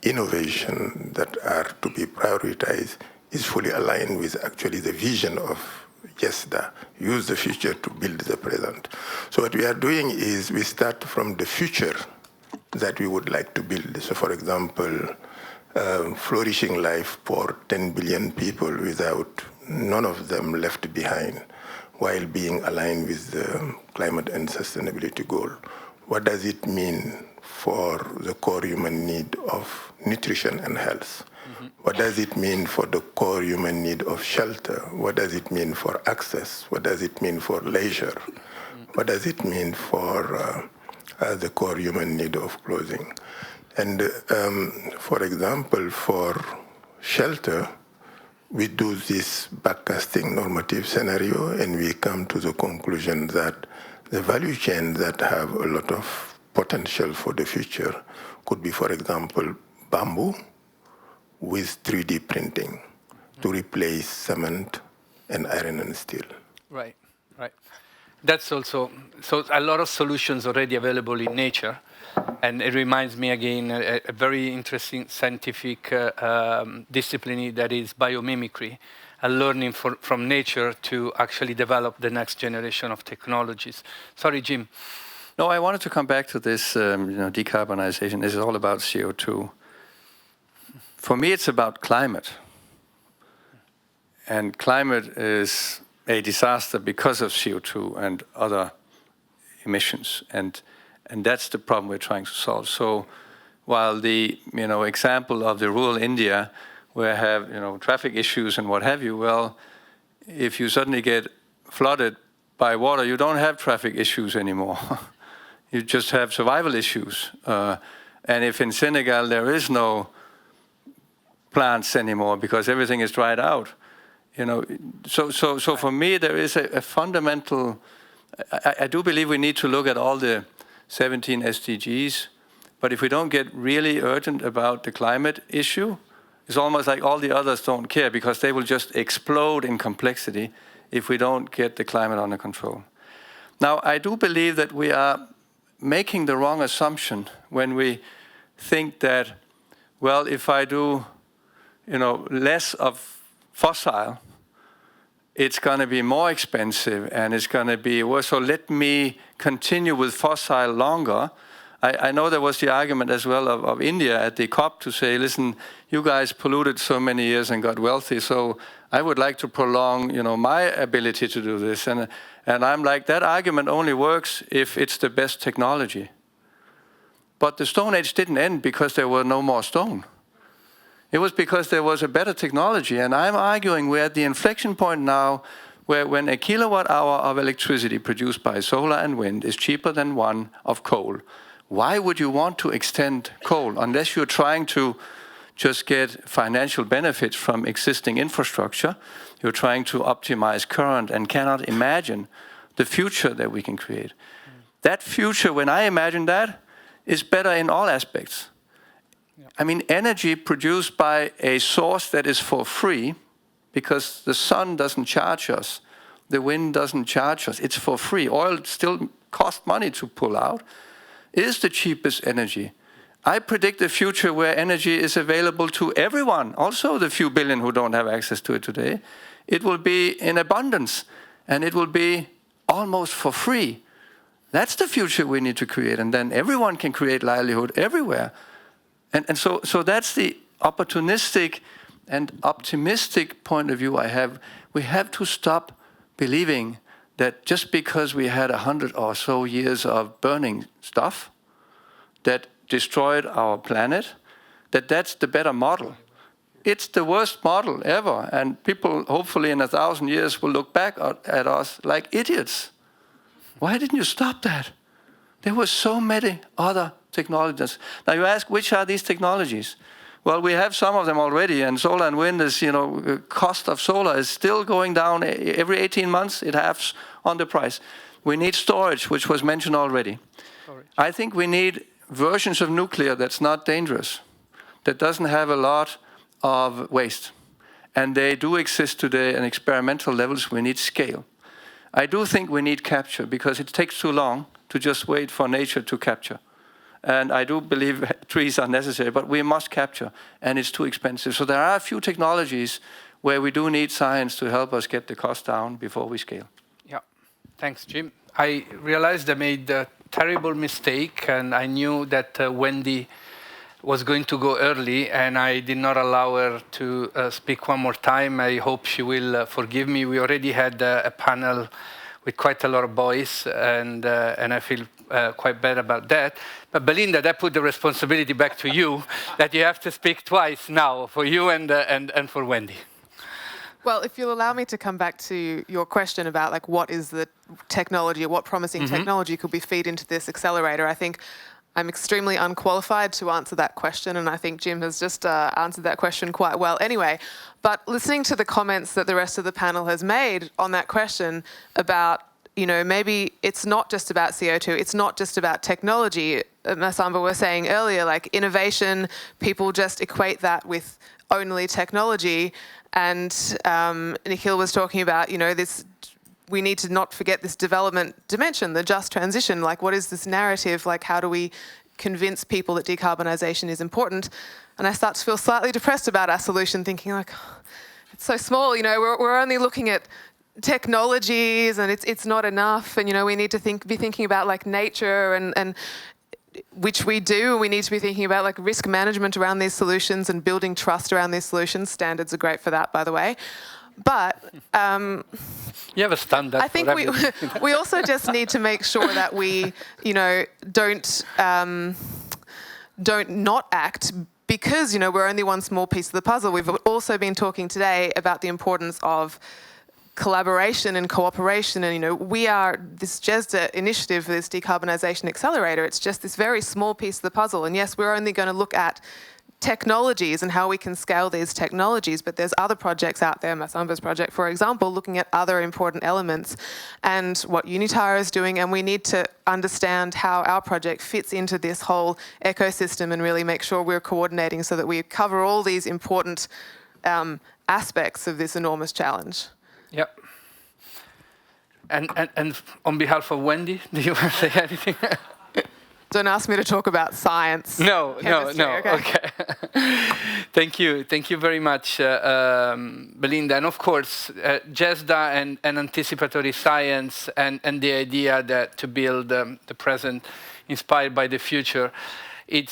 innovation that are to be prioritized is fully aligned with actually the vision of GESDA, use the future to build the present. So what we are doing is we start from the future that we would like to build. So for example, flourishing life for 10 billion people without none of them left behind while being aligned with the climate and sustainability goal. What does it mean for the core human need of nutrition and health? What does it mean for the core human need of shelter? What does it mean for access? What does it mean for leisure? What does it mean for the core human need of clothing? And for example, for shelter, we do this backcasting normative scenario, and we come to the conclusion that the value chains that have a lot of potential for the future could be, for example, bamboo with 3D printing to replace cement and iron and steel. Right, right. That's also, so a lot of solutions already available in nature. And it reminds me again a very interesting scientific discipline that is biomimicry, and learning from nature to actually develop the next generation of technologies. Sorry, Jim. No, I wanted to come back to this, decarbonization. This is all about CO2. For me, it's about climate. And climate is a disaster because of CO2 and other emissions. And that's the problem we're trying to solve. So while the example of the rural India, where I have traffic issues and what have you, well, if you suddenly get flooded by water, you don't have traffic issues anymore. You just have survival issues. And if in Senegal there is no plants anymore because everything is dried out, so for me there is a fundamental. I do believe we need to look at all the 17 SDGs, but if we don't get really urgent about the climate issue, it's almost like all the others don't care because they will just explode in complexity if we don't get the climate under control. Now, I do believe that we are making the wrong assumption when we think that, well, if I do, less of fossil, it's going to be more expensive and it's going to be worse. So let me continue with fossil longer. I know there was the argument as well of India at the COP to say, listen, you guys polluted so many years and got wealthy, so I would like to prolong, my ability to do this. And I'm like, that argument only works if it's the best technology. But the Stone Age didn't end because there were no more stone. It was because there was a better technology. And I'm arguing we're at the inflection point now where when a kilowatt hour of electricity produced by solar and wind is cheaper than one of coal, why would you want to extend coal unless you're trying to just get financial benefits from existing infrastructure? You're trying to optimize current and cannot imagine the future that we can create. That future, when I imagine that, is better in all aspects. I mean, energy produced by a source that is for free, because the sun doesn't charge us, the wind doesn't charge us, it's for free. Oil still costs money to pull out, is the cheapest energy. I predict a future where energy is available to everyone, also the few billion who don't have access to it today. It will be in abundance, and it will be almost for free. That's the future we need to create, and then everyone can create livelihood everywhere. And so that's the opportunistic and optimistic point of view I have. We have to stop believing that just because we had 100 or so years of burning stuff that destroyed our planet, that's the better model. It's the worst model ever, and people hopefully in 1,000 years will look back at us like idiots. Why didn't you stop that? There were so many other technologies. Now you ask, which are these technologies? Well, we have some of them already, and solar and wind is, cost of solar is still going down every 18 months. It halves on the price. We need storage, which was mentioned already. Storage. I think we need versions of nuclear that's not dangerous, that doesn't have a lot of waste. And they do exist today at experimental levels. We need scale. I do think we need capture because it takes too long to just wait for nature to capture. And I do believe trees are necessary, but we must capture, and it's too expensive. So there are a few technologies where we do need science to help us get the cost down before we scale. Yeah, thanks, Jim. I realized I made a terrible mistake, and I knew that Wendy was going to go early, and I did not allow her to speak one more time. I hope she will forgive me. We already had a panel with quite a lot of boys, and I feel quite bad about that. But Belinda, that put the responsibility back to you, that you have to speak twice now, for you and for Wendy. Well, if you'll allow me to come back to your question about like what is the technology or what promising technology could we feed into this accelerator, I think I'm extremely unqualified to answer that question, and I think Jim has just answered that question quite well anyway. But listening to the comments that the rest of the panel has made on that question about, you know, maybe it's not just about CO2, it's not just about technology. Masamba was saying earlier, like innovation, people just equate that with only technology. And Nikhil was talking about, you know, this, we need to not forget this development dimension, the just transition. Like, what is this narrative? Like, how do we convince people that decarbonisation is important? And I start to feel slightly depressed about our solution, thinking like, oh, it's so small, you know, we're only looking at technologies and it's not enough. And, you know, we need to be thinking about like nature and which we do. We need to be thinking about like risk management around these solutions and building trust around these solutions. Standards are great for that, by the way. But you have a standard. I think we also just need to make sure that we, you know, don't not act because, you know, we're only one small piece of the puzzle. We've also been talking today about the importance of collaboration and cooperation, and, you know, we are this GESDA initiative, this Decarbonisation Accelerator. It's just this very small piece of the puzzle, and yes, we're only going to look at technologies and how we can scale these technologies, but there's other projects out there, Masamba's project, for example, looking at other important elements and what Unitara is doing, and we need to understand how our project fits into this whole ecosystem and really make sure we're coordinating so that we cover all these important aspects of this enormous challenge. Yep. And on behalf of Wendy, do you want to say anything? Don't ask me to talk about science. No. Okay. Thank you very much, Belinda. And of course, GESDA and anticipatory science and the idea that to build the present inspired by the future, it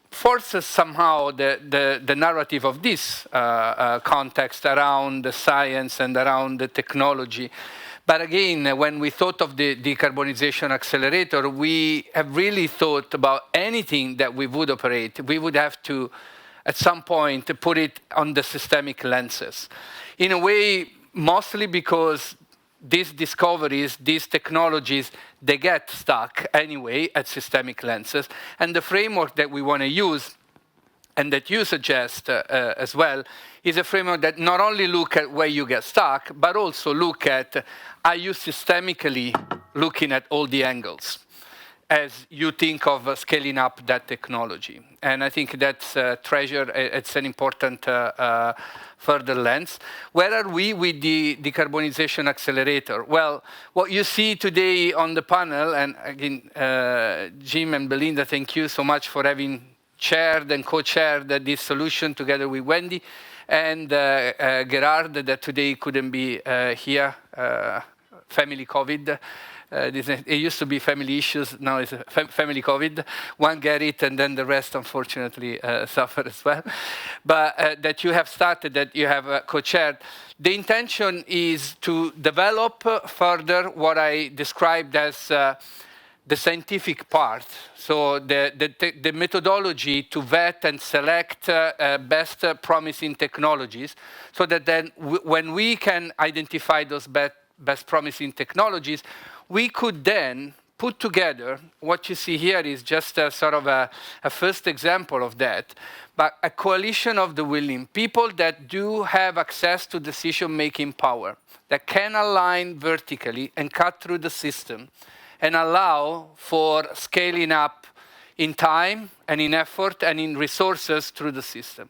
forces somehow the narrative of this context around the science and around the technology. But again, when we thought of the Decarbonisation Accelerator, we have really thought about anything that we would operate. We would have to, at some point, put it on the systemic lenses. In a way, mostly because these discoveries, these technologies, they get stuck anyway at systemic lenses. And the framework that we want to use, and that you suggest as well, is a framework that not only look at where you get stuck, but also look at, are you systemically looking at all the angles as you think of scaling up that technology? And I think that's a treasure, it's an important further lens. Where are we with the Decarbonisation Accelerator? Well, what you see today on the panel, and again, Jim and Belinda, thank you so much for having chaired and co-chaired this solution together with Wendy, and Gerard, that today couldn't be here, family COVID. It used to be family issues, now it's family COVID. One get it, and then the rest, unfortunately, suffer as well. But that you have started, that you have co-chaired. The intention is to develop further what I described as the scientific part, so the methodology to vet and select best promising technologies, so that then when we can identify those best promising technologies, we could then put together, what you see here is just a sort of a first example of that, but a coalition of the willing, people that do have access to decision-making power, that can align vertically and cut through the system, and allow for scaling up in time and in effort and in resources through the system,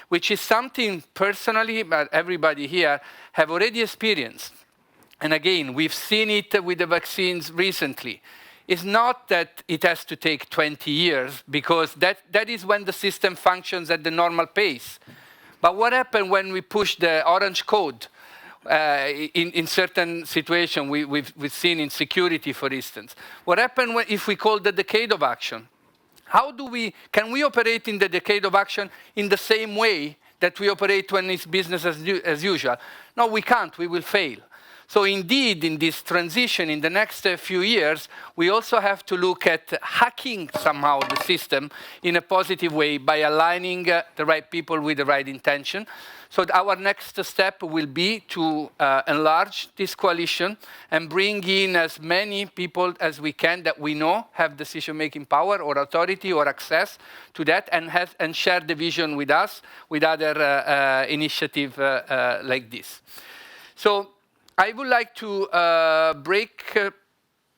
which is something personally, but everybody here have already experienced. And again, we've seen it with the vaccines recently. It's not that it has to take 20 years, because that is when the system functions at the normal pace. But what happened when we push the orange code? In certain situations, we've seen in security, for instance. What happened if we call the decade of action? Can we operate in the decade of action in the same way that we operate when it's business as usual? No, we can't, we will fail. So indeed, in this transition, in the next few years, we also have to look at hacking somehow the system in a positive way by aligning the right people with the right intention. So our next step will be to enlarge this coalition and bring in as many people as we can that we know have decision-making power or authority or access to that and share the vision with us, with other initiatives like this. So I would like to break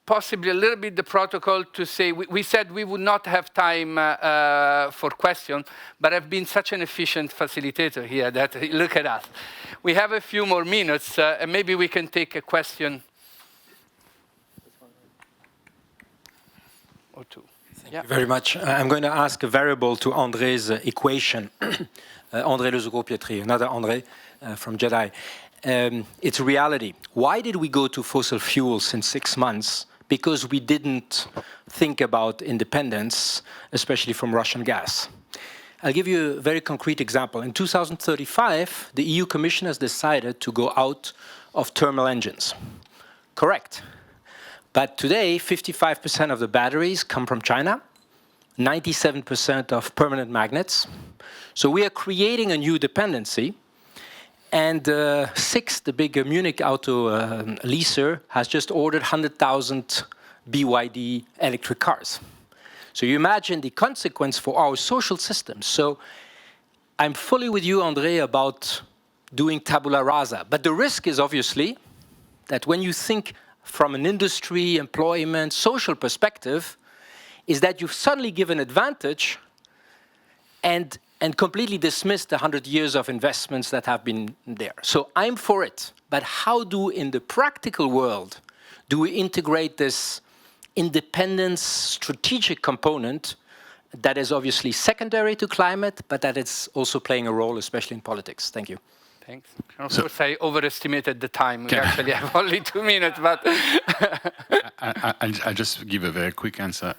possibly a little bit the protocol to say, we said we would not have time for questions, but I've been such an efficient facilitator here that, look at us. We have a few more minutes, and maybe we can take a question or two. Thank you very much. I'm going to ask a variable to André's equation. André Lezureau-Pietri, another André from JEDI. It's reality. Why did we go to fossil fuels in 6 months? Because we didn't think about independence, especially from Russian gas. I'll give you a very concrete example. In 2035, the EU Commission has decided to go out of thermal engines. Correct. But today, 55% of the batteries come from China, 97% of permanent magnets. So we are creating a new dependency. And SIX, the big Munich auto leaser, has just ordered 100,000 BYD electric cars. So you imagine the consequence for our social systems. So I'm fully with you, André, about doing tabula rasa. But the risk is obviously that when you think from an industry, employment, social perspective, is that you've suddenly given advantage and completely dismissed the 100 years of investments that have been there. So I'm for it. But how do, in the practical world, do we integrate this independence strategic component that is obviously secondary to climate, but that it's also playing a role, especially in politics? Thank you. Thanks. Of course, I overestimated the time. We actually have only 2 minutes, but... I'll just give a very quick answer.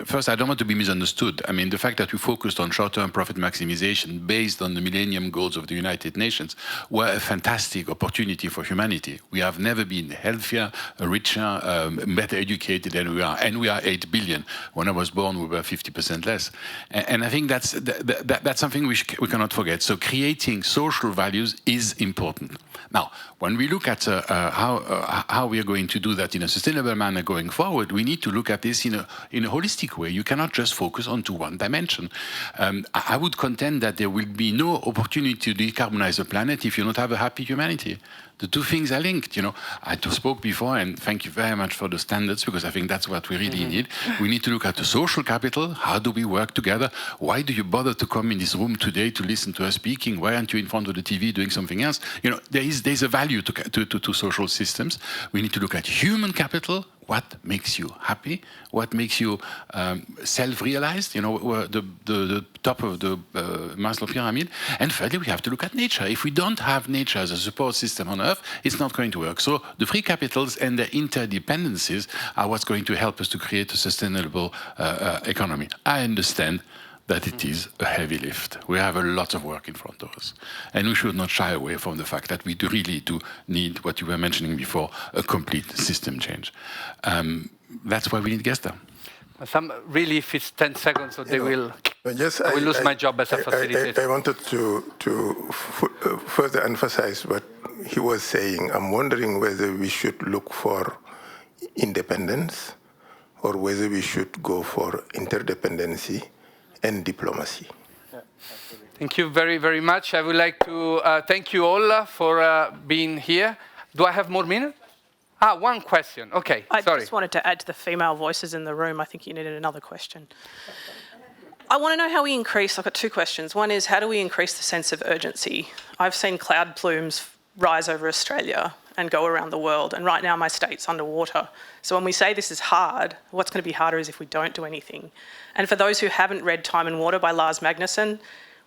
First, I don't want to be misunderstood. I mean, the fact that we focused on short-term profit maximization based on the Millennium Goals of the United Nations were a fantastic opportunity for humanity. We have never been healthier, richer, better educated than we are. And we are 8 billion. When I was born, we were 50% less. And I think that's something we cannot forget. So creating social values is important. Now, when we look at how we are going to do that in a sustainable manner going forward, we need to look at this in a holistic way. You cannot just focus on one dimension. I would contend that there will be no opportunity to decarbonize the planet if you don't have a happy humanity. The two things are linked. You know, I spoke before, and thank you very much for the standards, because I think that's what we really need. We need to look at the social capital. How do we work together? Why do you bother to come in this room today to listen to us speaking? Why aren't you in front of the TV doing something else? You know, there's a value to social systems. We need to look at human capital. What makes you happy? What makes you self-realized? You know, the top of the Maslow pyramid. And thirdly, we have to look at nature. If we don't have nature as a support system on Earth, it's not going to work. So the three capitals and their interdependencies are what's going to help us to create a sustainable economy. I understand that it is a heavy lift. We have a lot of work in front of us. And we should not shy away from the fact that we really do need, what you were mentioning before, a complete system change. That's why we need GESDA. Some really, if it's 10 seconds, so they will... Yes, I will lose my job as a facilitator. I wanted to further emphasize what he was saying. I'm wondering whether we should look for independence or whether we should go for interdependency and diplomacy. Thank you very, very much. I would like to thank you all for being here. Do I have more minutes? One question. Okay, sorry. I just wanted to add to the female voices in the room. I think you needed another question. I want to know how we increase, I've got two questions. One is, how do we increase the sense of urgency? I've seen cloud plumes rise over Australia and go around the world, and right now my state's underwater. So when we say this is hard, what's going to be harder is if we don't do anything. And for those who haven't read Time and Water by Lars Magnusson,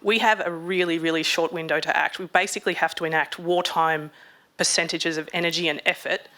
we have a really, really short window to act. We basically have to enact wartime percentages of energy and effort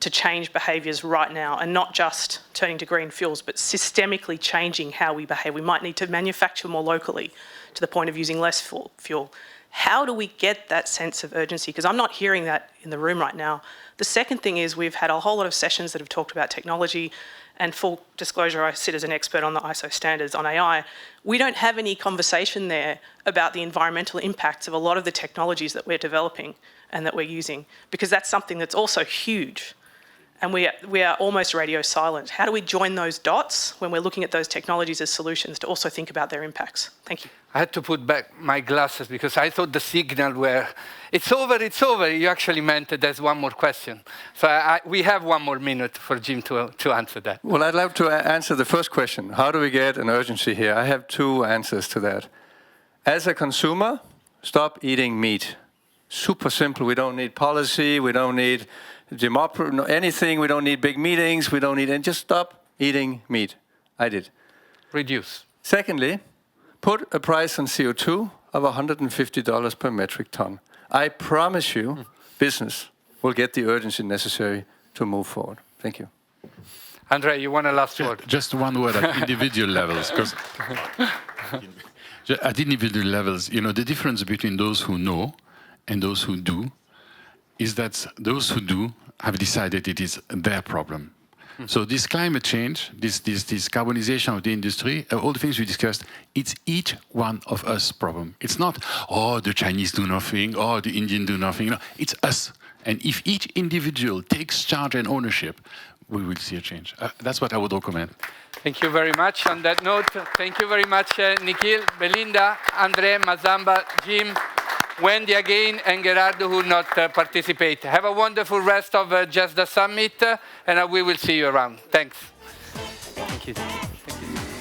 to change behaviours right now, and not just turning to green fuels, but systemically changing how we behave. We might need to manufacture more locally to the point of using less fuel. How do we get that sense of urgency? Because I'm not hearing that in the room right now. The second thing is we've had a whole lot of sessions that have talked about technology, and full disclosure, I sit as an expert on the ISO standards on AI. We don't have any conversation there about the environmental impacts of a lot of the technologies that we're developing and that we're using, because that's something that's also huge. And we are almost radio silent. How do we join those dots when we're looking at those technologies as solutions to also think about their impacts? Thank you. I had to put back my glasses because I thought the signal were, it's over, it's over. You actually meant that there's one more question. So we have 1 more minute for Jim to answer that. Well, I'd love to answer the first question. How do we get an urgency here? I have 2 answers to that. As a consumer, stop eating meat. Super simple. We don't need policy. We don't need anything. We don't need big meetings. We don't need, and just stop eating meat. I did. Reduce. Secondly, put a price on CO2 of $150 per metric ton. I promise you, business will get the urgency necessary to move forward. Thank you. Andre, you want a last word? Just one word at individual levels, because at individual levels, you know, the difference between those who know and those who do is that those who do have decided it is their problem. So this climate change, this carbonization of the industry, all the things we discussed, it's each one of us problem. It's not, oh, the Chinese do nothing, oh, the Indian do nothing. No, it's us. And if each individual takes charge and ownership, we will see a change. That's what I would recommend. Thank you very much. On that note, thank you very much, Nikhil, Belinda, Andre, Mazamba, Jim, Wendy again, and Gerardo, who will not participate. Have a wonderful rest of GESDA Summit, and we will see you around. Thanks. Thank you. Thank you.